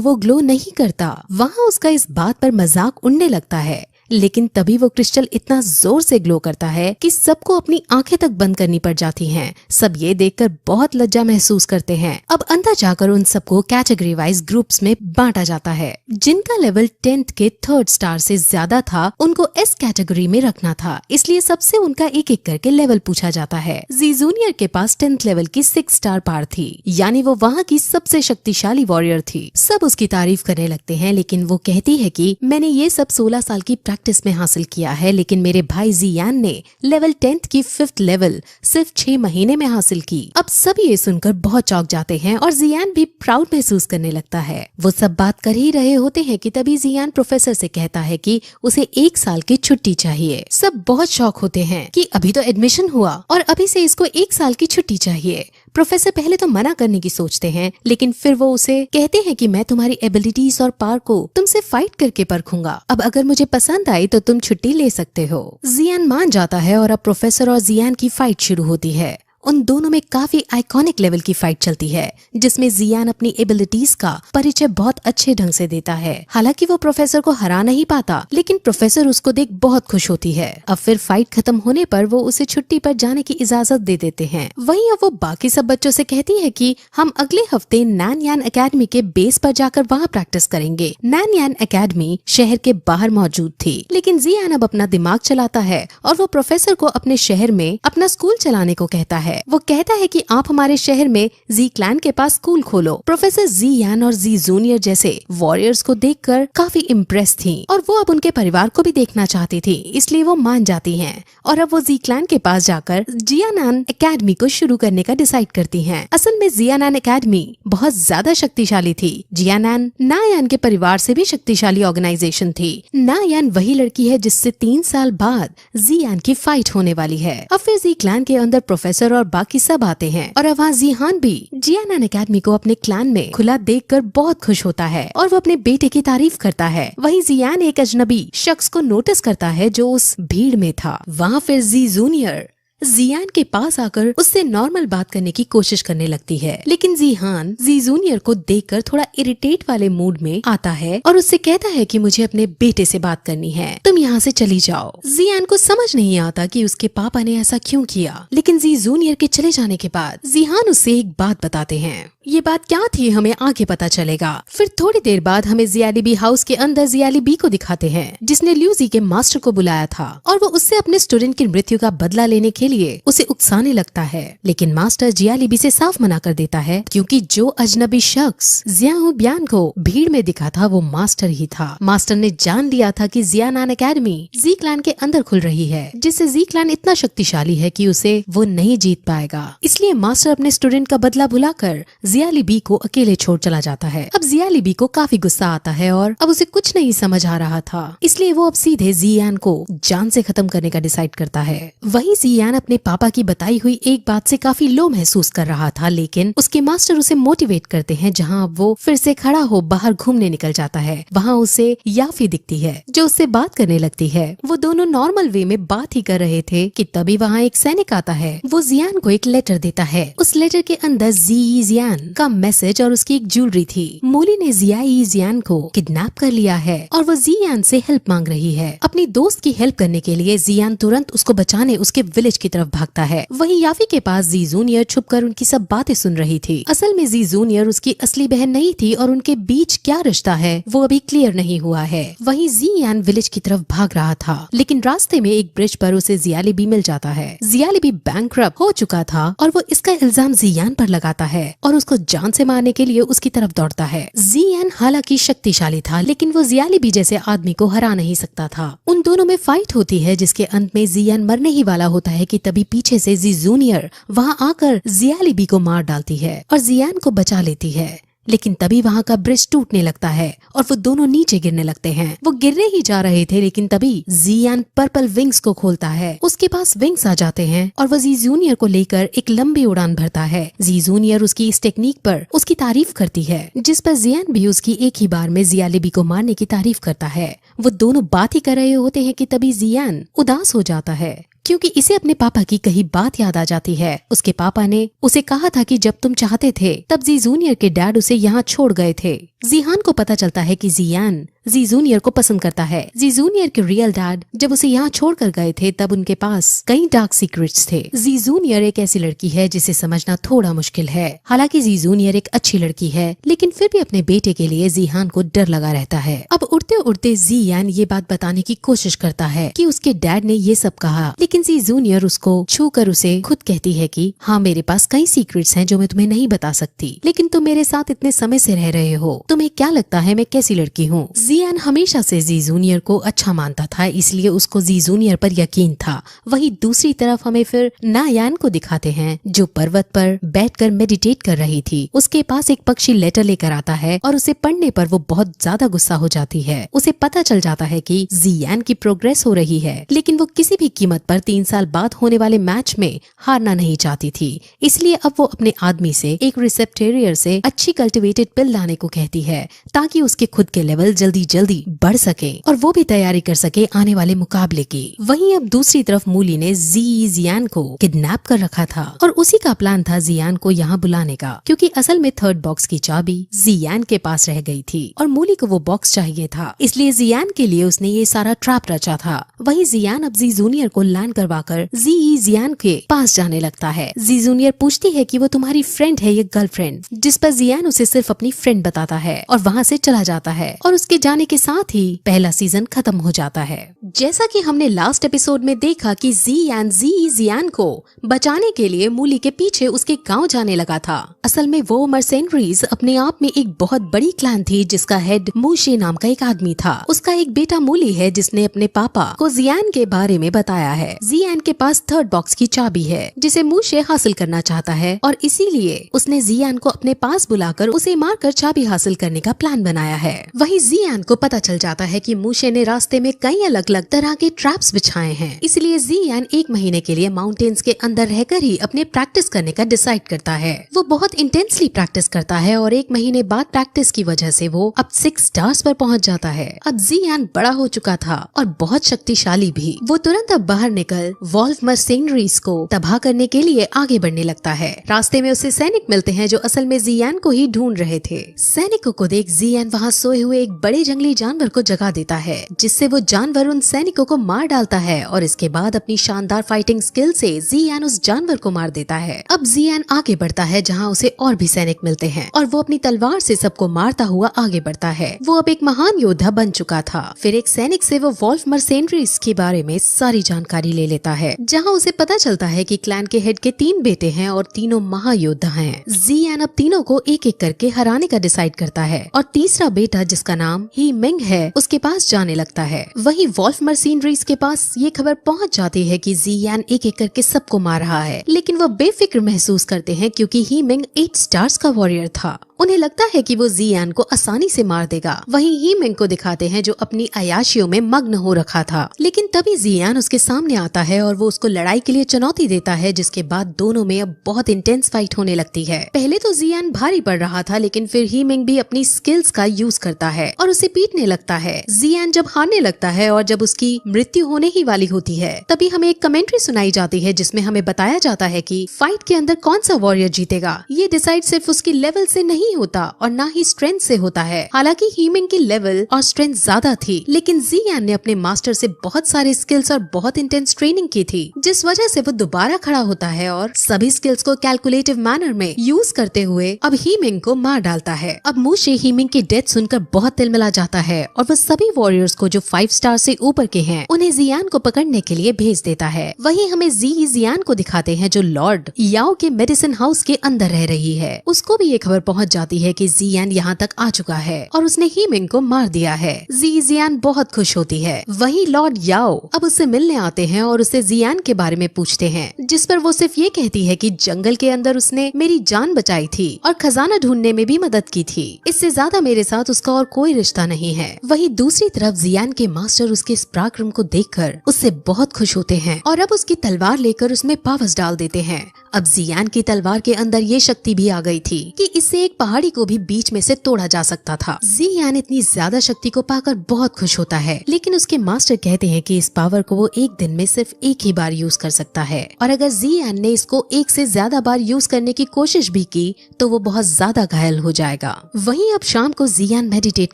वो ग्लो नहीं करता। वहाँ उसका इस बात पर मजाक उड़ने लगता है, लेकिन तभी वो क्रिस्टल इतना जोर से ग्लो करता है कि सबको अपनी आंखें तक बंद करनी पड़ जाती हैं। सब ये देखकर बहुत लज्जा महसूस करते हैं। अब अंदर जाकर उन सबको कैटेगरी वाइज ग्रुप्स में बांटा जाता है। जिनका लेवल 10th के 3rd स्टार से ज्यादा था उनको एस कैटेगरी में रखना था, इसलिए सबसे उनका एक एक करके लेवल पूछा जाता है। जी जूनियर के पास 10th लेवल की 6 स्टार पावर थी, यानी वो वहाँ की सबसे शक्तिशाली वॉरियर थी। सब उसकी तारीफ करने लगते हैं, लेकिन वो कहती है कि मैंने ये सब 16 साल की प्रैक्टिस में हासिल किया है, लेकिन मेरे भाई जियान ने लेवल 10th की 5th लेवल सिर्फ 6 महीने में हासिल की। अब सब ये सुनकर बहुत चौंक जाते हैं और जियान भी प्राउड महसूस करने लगता है। वो सब बात कर ही रहे होते हैं कि तभी जियान प्रोफेसर से कहता है कि उसे 1 साल की छुट्टी चाहिए। सब बहुत शौक होते हैं कि अभी तो एडमिशन हुआ और अभी से इसको 1 साल की छुट्टी चाहिए। प्रोफेसर पहले तो मना करने की सोचते हैं, लेकिन फिर वो उसे कहते हैं कि मैं तुम्हारी एबिलिटीज और पावर को तुमसे फाइट करके परखूंगा। अब अगर मुझे पसंद आई तो तुम छुट्टी ले सकते हो। जियान मान जाता है और अब प्रोफेसर और जियान की फाइट शुरू होती है। उन दोनों में काफी आइकॉनिक लेवल की फाइट चलती है, जिसमें जियान अपनी एबिलिटीज का परिचय बहुत अच्छे ढंग से देता है। हालांकि वो प्रोफेसर को हरा नहीं पाता, लेकिन प्रोफेसर उसको देख बहुत खुश होती है। अब फिर फाइट खत्म होने पर वो उसे छुट्टी पर जाने की इजाजत दे देते हैं। वहीं अब वो बाकी सब बच्चों से कहती है कि हम अगले हफ्ते नैनयान एकेडमी के बेस पर जाकर वहाँ प्रैक्टिस करेंगे। नैनयान एकेडमी शहर के बाहर मौजूद थी, लेकिन जियान अब अपना दिमाग चलाता है और वो प्रोफेसर को अपने शहर में अपना स्कूल चलाने को कहता है। वो कहता है कि आप हमारे शहर में जी क्लैन के पास स्कूल खोलो। प्रोफेसर जियान और जी जूनियर जैसे वॉरियर्स को देखकर काफी इम्प्रेस थी और वो अब उनके परिवार को भी देखना चाहती थी, इसलिए वो मान जाती हैं और अब वो जी क्लैन के पास जाकर जियानान एकेडमी को शुरू करने का डिसाइड करती हैं। असल में जियानान एकेडमी बहुत ज्यादा शक्तिशाली थी। जियानान नायान के परिवार से भी शक्तिशाली ऑर्गेनाइजेशन थी। नायान वही लड़की है जिससे 3 साल बाद जियान की फाइट होने वाली है। अब फिर जी क्लैन के अंदर प्रोफेसर और बाकी सब आते हैं और अब वहाँ जिहान भी जियानान एकेडमी को अपने क्लैन में खुला देखकर बहुत खुश होता है और वो अपने बेटे की तारीफ करता है। वहीं जियान एक अजनबी शख्स को नोटिस करता है जो उस भीड़ में था। वहाँ फिर जी जूनियर जियान के पास आकर उससे नॉर्मल बात करने की कोशिश करने लगती है, लेकिन जिहान जी जूनियर को देखकर थोड़ा इरिटेट वाले मूड में आता है और उससे कहता है कि मुझे अपने बेटे से बात करनी है, तुम यहाँ से चली जाओ। जियान को समझ नहीं आता कि उसके पापा ने ऐसा क्यों किया, लेकिन जी जूनियर के चले जाने के बाद जिहान उससे एक बात बताते हैं। ये बात क्या थी हमें आगे पता चलेगा। फिर थोड़ी देर बाद हमें जियालीबी हाउस के अंदर जियालीबी को दिखाते हैं, जिसने ल्यूजी के मास्टर को बुलाया था और वो उससे अपने स्टूडेंट की मृत्यु का बदला लेने के लिए उसे उकसाने लगता है, लेकिन मास्टर जियालीबी से साफ मना कर देता है, क्योंकि जो अजनबी शख्स जियाहू ब्यान को भीड़ में दिखा था वो मास्टर ही था। मास्टर ने जान लिया था कि जियानान एकेडमी जी क्लैन के अंदर खुल रही है, जिससे जी क्लैन इतना शक्तिशाली है कि उसे वो नहीं जीत पाएगा। इसलिए मास्टर अपने स्टूडेंट का बदला भुलाकर जियालीबी को अकेले छोड़ चला जाता है। अब जियालीबी को काफी गुस्सा आता है और अब उसे कुछ नहीं समझ आ रहा था, इसलिए वो अब सीधे जियान को जान से खत्म करने का डिसाइड करता है। वहीं जियान अपने पापा की बताई हुई एक बात से काफी लो महसूस कर रहा था, लेकिन उसके मास्टर उसे मोटिवेट करते हैं। जहाँ अब वो फिर से खड़ा हो बाहर घूमने निकल जाता है, वहाँ उसे याफी दिखती है जो उससे बात करने लगती है। वो दोनों नॉर्मल वे में बात ही कर रहे थे कि तभी वहाँ एक सैनिक आता है। वो जियान को एक लेटर देता है। उस लेटर के अंदर जियान का मैसेज और उसकी एक ज्वेलरी थी। मोली ने जियान को किडनैप कर लिया है और वो जियान से हेल्प मांग रही है। अपनी दोस्त की हेल्प करने के लिए जियान तुरंत उसको बचाने उसके विलेज की तरफ भागता है। वहीं याफी के पास जी जूनियर छुपकर उनकी सब बातें सुन रही थी। असल में जी जूनियर उसकी असली बहन नहीं थी और उनके बीच क्या रिश्ता है वो अभी क्लियर नहीं हुआ है। वहीं जियान विलेज की तरफ भाग रहा था, लेकिन रास्ते में एक ब्रिज पर उसे जियालीबी मिल जाता है। जियालीबी बैंकरप्ट हो चुका था और वो इसका इल्जाम जियान पर लगाता है और उसको जान से मारने के लिए उसकी तरफ दौड़ता है। जियान हालांकि शक्तिशाली था, लेकिन वो जियालीबी जैसे आदमी को हरा नहीं सकता था। उन दोनों में फाइट होती है, जिसके अंत में जियान मरने ही वाला होता है कि तभी पीछे से जी जूनियर वहाँ आकर जियालीबी को मार डालती है और जियान को बचा लेती है। लेकिन तभी वहाँ का ब्रिज टूटने लगता है और वो दोनों नीचे गिरने लगते हैं। वो गिरने ही जा रहे थे, लेकिन तभी जियान पर्पल विंग्स को खोलता है। उसके पास विंग्स आ जाते हैं और वो जी जूनियर को लेकर एक लंबी उड़ान भरता है। जी जूनियर उसकी इस टेक्निक पर उसकी तारीफ करती है, जिस पर जियान भी उसकी एक ही बार में जियालीबी को मारने की तारीफ करता है। वो दोनों बात ही कर रहे होते हैं कि तभी जियान उदास हो जाता है, क्योंकि इसे अपने पापा की कही बात याद आ जाती है। उसके पापा ने उसे कहा था कि जब तुम चाहते थे तब जी जूनियर के डैड उसे यहाँ छोड़ गए थे, जिहान को पता चलता है कि जियान जी जूनियर को पसंद करता है। जी जूनियर के रियल डैड जब उसे यहाँ छोड़कर गए थे तब उनके पास कई डार्क सीक्रेट्स थे। जी जूनियर एक ऐसी लड़की है जिसे समझना थोड़ा मुश्किल है। हालांकि जी जूनियर एक अच्छी लड़की है, लेकिन फिर भी अपने बेटे के लिए जिहान को डर लगा रहता है। अब उड़ते उड़ते जियान ये बात बताने की कोशिश करता है कि उसके डैड ने ये सब कहा, लेकिन जी जूनियर उसको छू कर उसे खुद कहती है कि हाँ, मेरे पास कई सीक्रेट्स हैं जो मैं तुम्हें नहीं बता सकती, लेकिन तुम मेरे साथ इतने समय से रह रहे हो, तुम्हें क्या लगता है मैं कैसी लड़की हूँ। जियान हमेशा से जी जूनियर को अच्छा मानता था, इसलिए उसको जी जूनियर पर यकीन था। वहीं दूसरी तरफ हमें फिर नायान को दिखाते हैं जो पर्वत पर बैठकर मेडिटेट कर रही थी। उसके पास एक पक्षी लेटर लेकर आता है और उसे पढ़ने पर वो बहुत ज्यादा गुस्सा हो जाती है। उसे पता चल जाता है कि जियान की प्रोग्रेस हो रही है, लेकिन वो किसी भी कीमत पर 3 साल बाद होने वाले मैच में हारना नहीं चाहती थी। इसलिए अब वो अपने आदमी से एक रिसेप्टेरियर से अच्छी कल्टिवेटेड पिल लाने को कहती है ताकि उसके खुद के लेवल जल्दी जल्दी बढ़ सके और वो भी तैयारी कर सके आने वाले मुकाबले की। वहीं अब दूसरी तरफ मूली ने जियान को किडनैप कर रखा था और उसी का प्लान था जियान को यहाँ बुलाने का, क्योंकि असल में 3rd बॉक्स की चाबी जियान के पास रह गई थी और मूली को वो बॉक्स चाहिए था, इसलिए जियान के लिए उसने ये सारा ट्रैप रचा था। वहीं जियान अब जी जूनियर को लैंड करवाकर जियान के पास जाने लगता है। जी जूनियर पूछती है कि वो तुम्हारी फ्रेंड है या गर्लफ्रेंड, जिस पर जियान उसे सिर्फ अपनी फ्रेंड बताता है और वहाँ से चला जाता है और उसके जाने के साथ ही पहला सीजन खत्म हो जाता है। जैसा कि हमने लास्ट एपिसोड में देखा कि जियान को बचाने के लिए मूली के पीछे उसके गांव जाने लगा था। असल में वो मर्सेनरीज अपने आप में एक बहुत बड़ी क्लैन थी जिसका हेड मूशे नाम का एक आदमी था। उसका एक बेटा मूली है जिसने अपने पापा को जियान के बारे में बताया है। जियान के पास 3rd बॉक्स की चाबी है जिसे मूशे हासिल करना चाहता है और इसीलिए उसने जियान को अपने पास बुलाकर उसे मारकर चाबी हासिल करने का प्लान बनाया है। वहीं जियान को पता चल जाता है कि मूशे ने रास्ते में कई अलग अलग तरह के ट्रैप्स बिछाए हैं, इसलिए जियान 1 महीने के लिए माउंटेन्स के अंदर रहकर ही अपने प्रैक्टिस करने का डिसाइड करता है। वो बहुत इंटेंसली प्रैक्टिस करता है और 1 महीने बाद प्रैक्टिस की वजह से वो अब 6 स्टार्स पर पहुंच जाता है। अब जियान बड़ा हो चुका था और बहुत शक्तिशाली भी। वो तुरंत अब बाहर निकल वॉल्फ मर्सेनरीज को तबाह करने के लिए आगे बढ़ने लगता है। रास्ते में उसे सैनिक मिलते हैं जो असल में जियान को ही ढूंढ रहे थे। सैनिकों को देख जियान वहाँ सोए हुए एक बड़े जंगली जानवर को जगा देता है, जिससे वो जानवर उन सैनिकों को मार डालता है और इसके बाद अपनी शानदार फाइटिंग स्किल से जियान उस जानवर को मार देता है। अब जियान आगे बढ़ता है जहाँ उसे और भी सैनिक मिलते हैं और वो अपनी तलवार से सबको मारता हुआ आगे बढ़ता है। वो अब एक महान योद्धा बन चुका था। फिर एक सैनिक से वो वॉल्फ मर्सेनरीज के बारे में सारी जानकारी ले लेता है, जहाँ उसे पता चलता है कि क्लैन के हेड के 3 बेटे हैं और तीनों महायोद्धा हैं। जियान अब तीनों को एक एक करके हराने का डिसाइड करता है और तीसरा बेटा जिसका नाम ही मिंग है उसके पास जाने लगता है। वहीं वॉल्फ मर्सेनरीज के पास ये खबर पहुंच जाती है कि जियान एक एक करके सबको मार रहा है, लेकिन वो बेफिक्र महसूस करते हैं क्योंकि ही मिंग 8 स्टार्स का वॉरियर था। उन्हें लगता है कि वो जियान को आसानी से मार देगा। वहीं ही मिंग को दिखाते हैं जो अपनी अयाशियों में मग्न हो रखा था, लेकिन तभी जियान उसके सामने आता है और वो उसको लड़ाई के लिए चुनौती देता है, जिसके बाद दोनों में अब बहुत इंटेंस फाइट होने लगती है। पहले तो जियान भारी पड़ रहा था, लेकिन फिर ही मिंग भी अपनी स्किल्स का यूज करता है और उसे पीटने लगता है। जियान जब हारने लगता है और जब उसकी मृत्यु होने ही वाली होती है, तभी हमें एक कमेंट्री सुनाई जाती है जिसमें हमें बताया जाता है कि फाइट के अंदर कौन सा वॉरियर जीतेगा ये डिसाइड सिर्फ उसकी लेवल से नहीं होता और ना ही स्ट्रेंथ से होता है। हालांकि हीमिंग की लेवल और स्ट्रेंथ ज्यादा थी, लेकिन जियान ने अपने मास्टर से बहुत सारे स्किल्स और बहुत इंटेंस ट्रेनिंग की थी, जिस वजह से वो दोबारा खड़ा होता है और सभी स्किल्स को कैलकुलेटिव मैनर में यूज करते हुए अब हीमिंग को मार डालता है। अब मूशे हीमिंग की डेथ सुनकर बहुत तिलमिला जाता है और वो सभी वॉरियर्स को जो 5 स्टार से ऊपर के हैं उन्हें जियान को पकड़ने के लिए भेज देता है। वहीं हमें जियान को दिखाते हैं जो लॉर्ड याओ के मेडिसिन हाउस के अंदर रह रही है। उसको भी ये खबर पहुंच जाती है कि जियान यहाँ तक आ चुका है और उसने हीमिंग को मार दिया है। जियान बहुत खुश होती है। वहीं लॉर्ड याओ अब उससे मिलने आते हैं और उससे जियान के बारे में पूछते हैं, जिस पर वो सिर्फ ये कहती है कि जंगल के अंदर उसने मेरी जान बचाई थी और खजाना ढूंढने में भी मदद की थी। इससे ज्यादा मेरे साथ उसका और कोई रिश्ता नहीं है। वहीं दूसरी तरफ जियान के मास्टर उसके इस पराक्रम को देखकर उससे बहुत खुश होते हैं और अब उसकी तलवार लेकर उसमें पावर्स डाल देते हैं। अब जियान की तलवार के अंदर ये शक्ति भी आ गई थी कि इससे एक पहाड़ी को भी बीच में से तोड़ा जा सकता था। जियान इतनी ज्यादा शक्ति को पाकर बहुत खुश होता है, लेकिन उसके मास्टर कहते हैं कि इस पावर को वो एक दिन में सिर्फ एक ही बार यूज कर सकता है, और अगर जियान ने इसको एक से ज्यादा बार यूज करने की कोशिश भी की तो वो बहुत ज्यादा घायल हो जाएगा। वहीं अब शाम को जियान मेडिटेट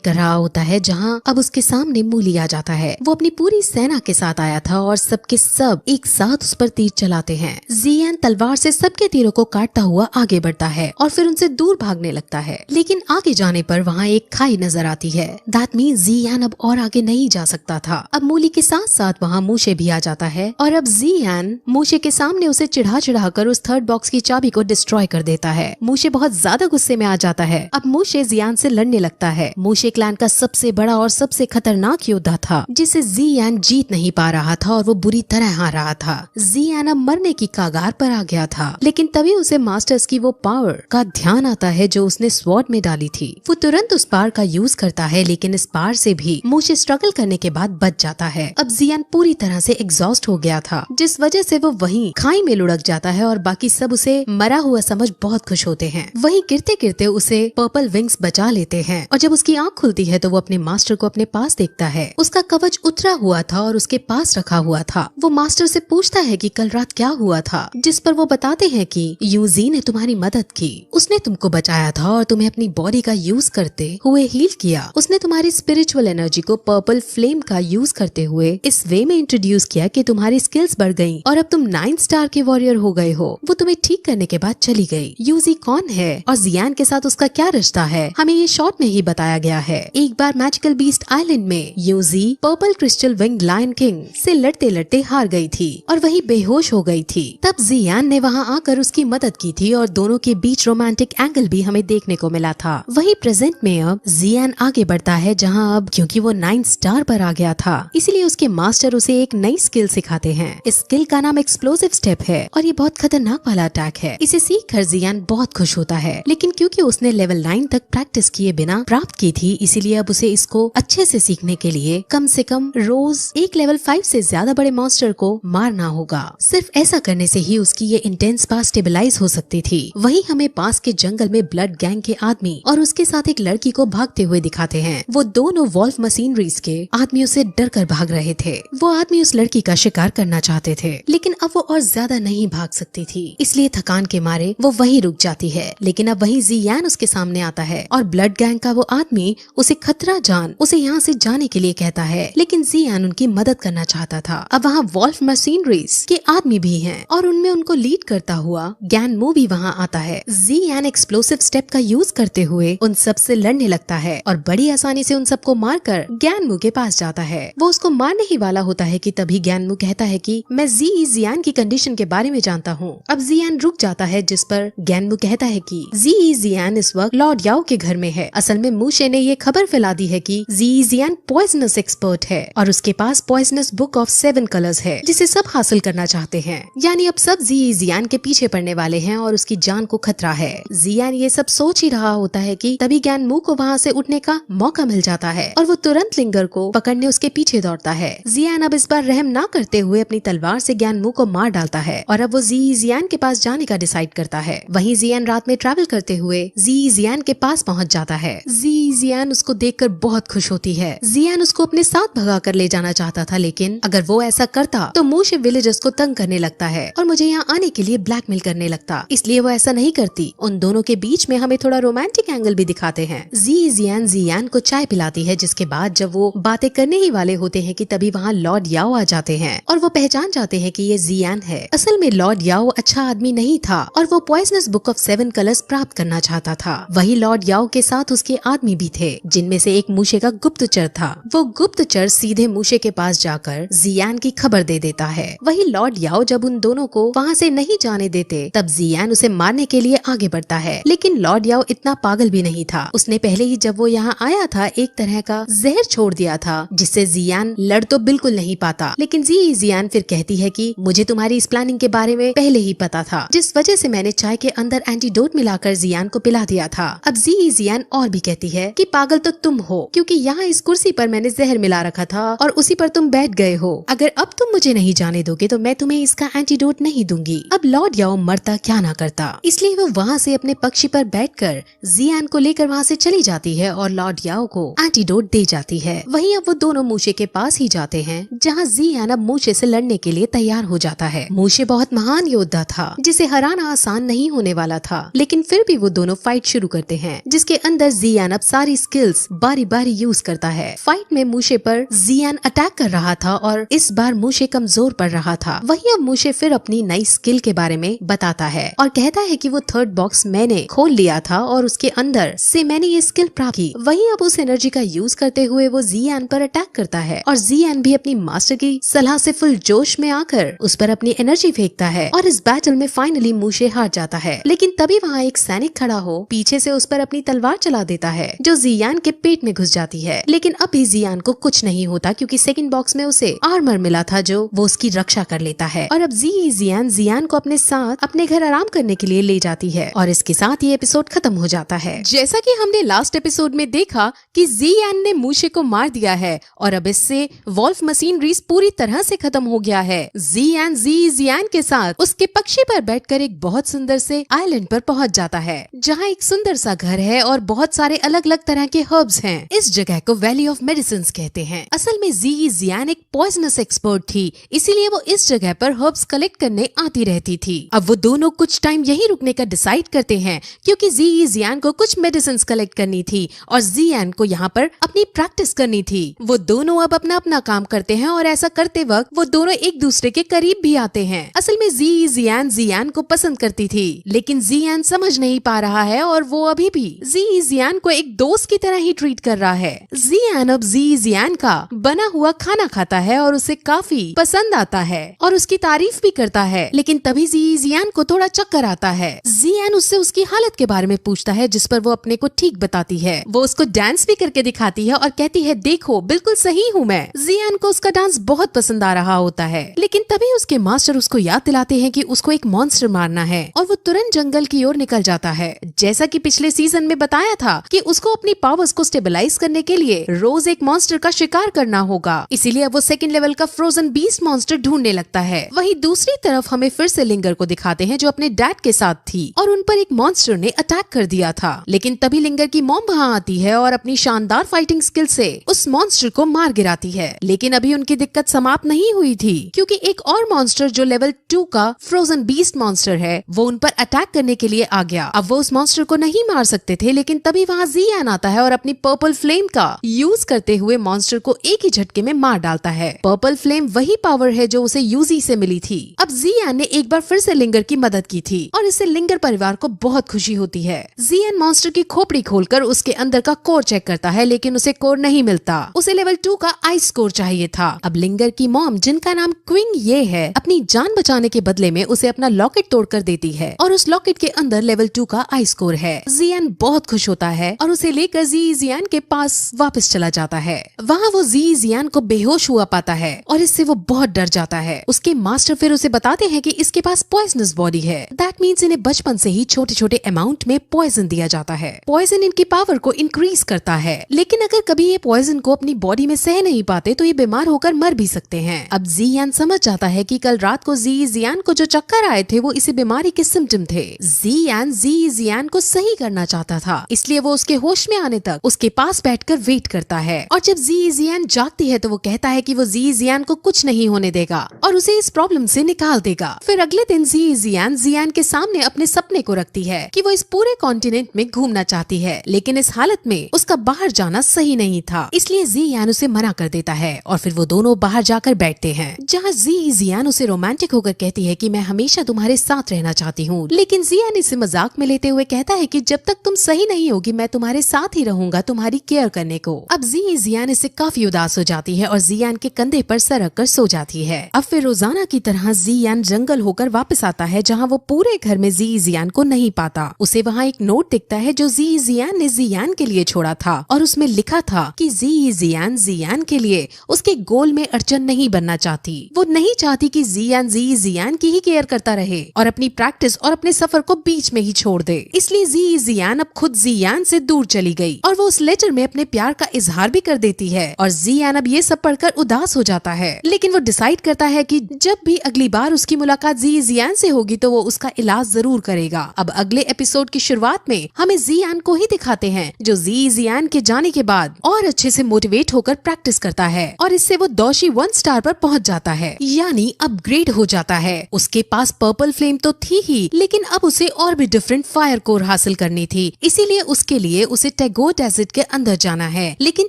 कर रहा होता है, जहाँ अब उसके सामने मूली आ जाता है। वो अपनी पूरी सेना के साथ आया था और सबके सब एक साथ उस पर तीर चलाते हैं। जियान तलवार से सबके तीरों को काटता हुआ आगे बढ़ता है और फिर उनसे दूर भागने लगता है, लेकिन आगे जाने पर वहाँ एक खाई नजर आती है। दैट मीन्स जियान अब और आगे नहीं जा सकता था। अब मूली के साथ साथ वहाँ मूशे भी आ जाता है और अब जियान मूशे के सामने उसे चिढ़ा कर उस थर्ड बॉक्स की चाबी को डिस्ट्रॉय कर देता है। मूशे बहुत ज्यादा गुस्से में आ जाता है। अब मूशे जियान से लड़ने लगता है। मूशे क्लैन का सबसे बड़ा और सबसे खतरनाक योद्धा था, जिसे जियान जीत नहीं पा रहा था और वो बुरी तरह हार रहा था। जियान अब मरने की कगार पर आ गया था, लेकिन तभी उसे मास्टर्स की वो पावर का ध्यान आता है जो उसने स्वॉर्ड में डाली थी। वो तुरंत उस पावर का यूज करता है, लेकिन इस पावर से भी मूशे स्ट्रगल करने के बाद बच जाता है। अब जियान पूरी तरह से एग्जॉस्ट हो गया था, जिस वजह से वो वहीं खाई में लुढ़क जाता है और बाकी सब उसे मरा हुआ समझ बहुत खुश होते हैं। वहीं गिरते गिरते उसे पर्पल विंग्स बचा लेते हैं और जब उसकी आंख खुलती है तो वो अपने मास्टर को अपने पास देखता है। उसका कवच उतरा हुआ था और उसके पास रखा हुआ था। वो मास्टर से पूछता है कि कल रात क्या हुआ था, जिस पर वो बताते हैं कि यूजी ने तुम्हारी मदद की, उसने तुमको बचाया था और तुम्हें अपनी बॉडी का यूज करते हुए हील किया। उसने तुम्हारी स्पिरिचुअल एनर्जी को पर्पल फ्लेम का यूज करते हुए इस वे में इंट्रोड्यूस किया कि तुम्हारी स्किल्स बढ़ गयी और अब तुम 9 स्टार के वॉरियर हो गए हो। वो तुम्हें ठीक करने के बाद चली गई। यूजी कौन है और जियान के साथ उसका क्या रिश्ता है, हमें ये शॉर्ट में ही बताया गया है। एक बार मैजिकल बीस्ट आइलैंड में यूजी purple crystal wing lion king से लड़ते लड़ते हार गई थी और वही बेहोश हो गई थी। तब जियान ने वहाँ आकर उसकी मदद की थी और दोनों के बीच रोमांटिक एंगल भी हमें देखने को मिला था। वही प्रेजेंट में अब जियान आगे बढ़ता है, जहाँ अब क्योंकि वो 9 स्टार पर आ गया था, इसलिए उसके मास्टर उसे एक नई स्किल सिखाते हैं। इस स्किल का नाम एक्सप्लोसिव स्टेप है और ये बहुत खतरनाक वाला अटैक है। इसे सीख कर जियान बहुत खुश होता है, लेकिन क्योंकि उसने लेवल 9 तक प्रैक्टिस किए बिना प्राप्त की थी, इसीलिए अब उसे इसको अच्छे से सीखने के लिए कम से कम रोज एक लेवल 5 से ज्यादा बड़े मॉन्स्टर को मारना होगा। सिर्फ ऐसा करने से ही उसकी ये इंटेंस पावर स्टेबलाइज हो सकती थी। वहीं हमें पास के जंगल में ब्लड गैंग के आदमी और उसके साथ एक लड़की को भागते हुए दिखाते हैं। वो दोनों वॉल्फ मशीनरीज के आदमियों से डर कर भाग रहे थे। वो आदमी उस लड़की का शिकार करना चाहते थे, लेकिन अब वो और ज्यादा नहीं भाग सकती थी, इसलिए थकान के मारे वो वहीं रुक जाती है। लेकिन अब वहीं जियान उसके सामने आता है और ब्लड गैंग का वो आदमी उसे खतरा जान उसे यहाँ से जाने के लिए कहता है, लेकिन जियान उनकी मदद करना चाहता था। अब वहाँ वॉल्फ मशीनरीज के आदमी भी हैं और उनमें उनको लीड करता हुआ गैनमू भी वहाँ आता है। जियान एक्सप्लोसिव स्टेप का यूज करते हुए उन सब से लड़ने लगता है और बड़ी आसानी से उन सबको मारकर गैनमू के पास जाता है। वो उसको मारने ही वाला होता है कि तभी गैनमू कहता है कि मैं जियान की कंडीशन के बारे में जानता हूँ। अब जियान रुक जाता है, जिस पर गैनमू कहता है कि जियान इस वक्त लॉर्ड याओ के घर में है। असल में मूशे ने ये खबर फैला दी है कि जियान पॉइजनस एक्सपर्ट है और उसके पास पॉइजनस बुक ऑफ 7 कलर्स है, जिसे सब हासिल करना चाहते हैं। यानी अब सब जियान के पीछे पड़ने वाले हैं और उसकी जान को खतरा है। जियान ये सब सोच ही रहा होता है कि तभी गैनमू को वहाँ से उठने का मौका मिल जाता है और वो तुरंत लिंगर को पकड़ने उसके पीछे दौड़ता है। जियान अब इस बार रहम ना करते हुए अपनी तलवार से गैनमू को मार डालता है और अब वो जियान के पास जाने का डिसाइड करता है। वहीं जियान रात में ट्रैवल करते हुए जियान के पास पहुँच जाता है। जियान उसको देखकर बहुत खुश होती है। जियान उसको अपने साथ भगा कर ले जाना चाहता था, लेकिन अगर वो ऐसा करता तो मूशे विलेजर्स को तंग करने लगता है और मुझे यहाँ आने के लिए ब्लैकमेल करने लगता, इसलिए वो ऐसा नहीं करती। उन दोनों के बीच में हमें थोड़ा रोमांटिक एंगल भी दिखाते हैं। जियान को चाय पिलाती है, जिसके बाद जब वो बातें करने ही वाले होते हैं कि तभी वहाँ लॉर्ड याओ आ जाते हैं और वो पहचान जाते हैं कि ये जियान है। असल में लॉर्ड याओ अच्छा आदमी नहीं था और वो पॉइजनस बुक ऑफ 7 कलर्स प्राप्त करना चाहता था। वही लॉर्ड याओ के साथ उसके आदमी भी थे, जिनमें से एक मूशे का गुप्तचर था। वो गुप्तचर सीधे मूशे के पास जाकर जियान की खबर दे देता है। वही लॉर्ड याओ जब उन दोनों को वहाँ से नहीं जाने देते, तब जियान उसे मारने के लिए आगे बढ़ता है, लेकिन लॉर्ड याओ इतना पागल भी नहीं था। उसने पहले ही जब वो यहाँ आया था एक तरह का जहर छोड़ दिया था, जिससे जियान लड़ तो बिल्कुल नहीं पाता। लेकिन जियान फिर कहती है कि मुझे तुम्हारी इस प्लानिंग के बारे में पहले ही पता था, जिस वजह से मैंने चाय के अंदर एंटीडोट मिलाकर जियान को पिला दिया था। अब जियान और भी कहती है कि पागल तो तुम हो, क्योंकि यहाँ इस कुर्सी पर मैंने जहर मिला रखा था और उसी पर तुम बैठ गए हो। अगर अब तुम मुझे नहीं जाने दोगे तो मैं तुम्हें इसका एंटीडोट नहीं दूंगी। अब लॉर्ड याओ मरता क्या ना करता, इसलिए वो वहाँ से अपने पक्षी पर बैठकर जियान को लेकर वहाँ से चली जाती है और लॉर्ड याओ को एंटीडोट दे जाती है। वहीं अब वो दोनों मूशे के पास ही जाते हैं, जहाँ जियान अब मूशे से लड़ने के लिए तैयार हो जाता है। मूशे बहुत महान योद्धा था, जिसे हराना आसान नहीं होने वाला था, लेकिन फिर भी वो दोनों फाइट शुरू करते हैं, जिसके अंदर जियान अब सारी स्किल्स बारी बारी यूज करता है। फाइट में मूशे पर जियान अटैक कर रहा था और इस बार मूशे कमजोर पड़ रहा था। वहीं अब मूशे फिर अपनी नई स्किल के बारे में बताता है और कहता है कि वो थर्ड बॉक्स मैंने खोल लिया था और उसके अंदर से मैंने ये स्किल प्राप्त की। वहीं अब उस एनर्जी का यूज करते हुए वो जियान पर अटैक करता है और जियान भी अपनी मास्टर की सलाह से फुल जोश में आकर उस पर अपनी एनर्जी फेंकता है और इस बैटल में फाइनली मूशे हार जाता है। लेकिन तभी वहाँ एक सैनिक खड़ा हो पीछे से उस पर अपनी तलवार चला देता है, जो जियान के पेट में घुस जाती है। लेकिन अभी जियान को कुछ नहीं होता, क्योंकि सेकंड बॉक्स में उसे आर्मर मिला था जो वो उसकी रक्षा कर लेता है। और अब जियान को अपने साथ अपने घर आराम करने के लिए ले जाती है और इसके साथ ये एपिसोड खत्म हो जाता है। जैसा कि हमने लास्ट एपिसोड में देखा कि जियान ने मूशे को मार दिया है और अब इससे वॉल्फ मशीनरीज पूरी तरह से खत्म हो गया है। जियान के साथ उसके पक्षी पर बैठकर एक बहुत सुंदर से आइलैंड पर पहुंच जाता है, जहां एक सुंदर सा घर है और बहुत सारे अलग अलग तरह के हर्ब्स हैं। इस जगह को वैली ऑफ मेडिसिन्स कहते हैं। असल में जियान एक पॉइजनस एक्सपर्ट थी, इसीलिए वो इस जगह पर हर्ब्स कलेक्ट करने आती रहती थी। अब वो दोनों कुछ टाइम यहीं रुकने का डिसाइड करते हैं, क्योंकि जियान को कुछ मेडिसिन्स कलेक्ट करनी थी और जियान को यहाँ पर अपनी प्रैक्टिस करनी थी। वो दोनों अब अपना अपना काम करते हैं और ऐसा करते वक्त वो दोनों एक दूसरे के करीब भी आते हैं। असल में जियान को पसंद करती थी, लेकिन जियान समझ नहीं पा रहा है और वो अभी भी जियान को एक दोस्त की तरह ही ट्रीट कर रहा है। जियान अब जियान का बना हुआ खाना खाता है और उसे काफी पसंद आता है और उसकी तारीफ भी करता है। लेकिन तभी जियान को थोड़ा चक्कर आता है। जियान उससे उसकी हालत के बारे में पूछता है, जिस पर वो अपने को ठीक बताती है। वो उसको डांस भी करके दिखाती है और कहती है, देखो बिल्कुल सही हूँ मैं। जियान को उसका डांस बहुत पसंद आ रहा होता है, लेकिन तभी उसके मास्टर उसको याद दिलाते हैं कि उसको एक मॉन्स्टर मारना है और वो तुरंत जंगल की ओर निकल जाता है। जैसा कि पिछले सीजन में बताया था कि उसको अपनी पावर्स को स्टेबलाइज करने के लिए रोज एक मॉन्स्टर का शिकार करना होगा, इसीलिए वो सेकंड लेवल का फ्रोजन बीस्ट मॉन्स्टर ढूंढने लगता है। वहीं दूसरी तरफ हमें फिर से लिंगर को दिखाते हैं, जो अपने डैड के साथ थी और उन पर एक मॉन्स्टर ने अटैक कर दिया था। लेकिन तभी लिंगर की मॉम वहाँ आती है और अपनी शानदार फाइटिंग स्किल से उस मॉन्स्टर को मार गिराती है। लेकिन अभी उनकी दिक्कत समाप्त नहीं हुई थी, क्योंकि एक और मॉन्स्टर जो लेवल 2 का फ्रोजन बीस्ट मॉन्स्टर है, वो उन पर अटैक करने के लिए आ गया। अब वो उस मॉन्स्टर को नहीं मार सकते थे, लेकिन तभी वहाँ जियान आता है और अपनी पर्पल फ्लेम का यूज करते हुए मॉन्स्टर को एक ही झटके में मार डालता है। पर्पल फ्लेम वही पावर है जो उसे यूजी से मिली थी। अब जियान ने एक बार फिर से लिंगर की मदद की थी और इससे लिंगर परिवार को बहुत खुशी होती है। जियान मॉन्स्टर की खोपड़ी खोलकर उसके अंदर का कोर चेक करता है, लेकिन उसे कोर नहीं मिलता। उसे लेवल 2 का आइस कोर चाहिए था। अब लिंगर की मॉम, जिनका नाम क्विंग ये है, अपनी जान बचाने के बदले में उसे अपना लॉकेट तोड़कर देती है और उस लॉकेट के अंदर लेवल 2 का आइस कोर है। जियान बहुत खुश होता है और उसे लेकर जियान के पास वापस चला जाता है। वहाँ वो जियान को बेहोश हुआ पाता है और इससे वो बहुत डर जाता है। उसके मास्टर फिर उसे बताते हैं कि इसके पास पॉइजनस बॉडी है। दैट मीन्स इन्हें बचपन से ही छोटे छोटे अमाउंट में पॉइजन दिया जाता है। पॉइजन इनकी पावर को इंक्रीज करता है, लेकिन अगर कभी ये पॉइजन को अपनी बॉडी में सह नहीं पाते तो ये बीमार होकर मर भी सकते हैं। अब जियान समझ जाता है कि कल रात को जियान को जो चक्कर आए थे वो इसी बीमारी के सिम्टम थे। जियान को सही करना चाहता था, इसलिए वो उसके होश में आने तक उसके पास बैठकर वेट करता है और जब जियान जागती है तो वो कहता है कि वो जियान को कुछ नहीं होने देगा और उसे इस प्रॉब्लम से निकाल देगा। फिर अगले दिन जियान के सामने अपने सपने को रखती है कि वो इस पूरे कॉन्टिनेंट में घूमना चाहती है, लेकिन इस हालत में उसका बाहर जाना सही नहीं था, इसलिए जियान उसे मना कर देता है और फिर वो दोनों बाहर जाकर बैठते हैं, जहाँ जियान उसे रोमांटिक होकर कहती है कि मैं हमेशा तुम्हारे साथ रहना चाहती हूँ। लेकिन जियान इसे मजाक में लेते हुए कहता है कि जब तक तुम सही नहीं होगी मैं तुम्हारे साथ ही रहूंगा तुम्हारी केयर करने को। अब जियान इससे काफी उदास हो जाती है और जियान के कंधे पर सर रख कर सो जाती है। अब फिर रोजाना की तरह जियान जंगल होकर वापस आता है, जहाँ वो पूरे घर में जियान को नहीं पाता। उसे वहाँ एक नोट दिखता है जो जियान ने जियान के लिए छोड़ा था और उसमें लिखा था कि जियान के लिए उसके गोल में अड़चन नहीं बनना चाहती। वो नहीं चाहती कि जियान की ही केयर करता रहे और अपनी प्रैक्टिस और अपने सफर को बीच में ही छोड़ दे। इसलिए जियान अब खुद जियान से दूर चली गई और वो उस लेटर में अपने प्यार का इजहार भी कर देती है और जियान अब ये सब पढ़कर उदास हो जाता है। लेकिन वो डिसाइड करता है कि जब भी अगली बार उसकी मुलाकात ये जियान से होगी तो वो उसका इलाज जरूर करेगा। अब अगले एपिसोड की शुरुआत में हमें जियान को ही दिखाते हैं जो जियान के जाने के बाद और अच्छे से मोटिवेट होकर प्रैक्टिस करता है और इससे वो दोषी 1 स्टार पर पहुंच जाता है, यानी अपग्रेड हो जाता है। उसके पास पर्पल फ्लेम तो थी ही, लेकिन अब उसे और भी डिफरेंट फायर कोर हासिल करनी थी, इसीलिए उसके लिए उसे टैगोर डेजर्ट के अंदर जाना है। लेकिन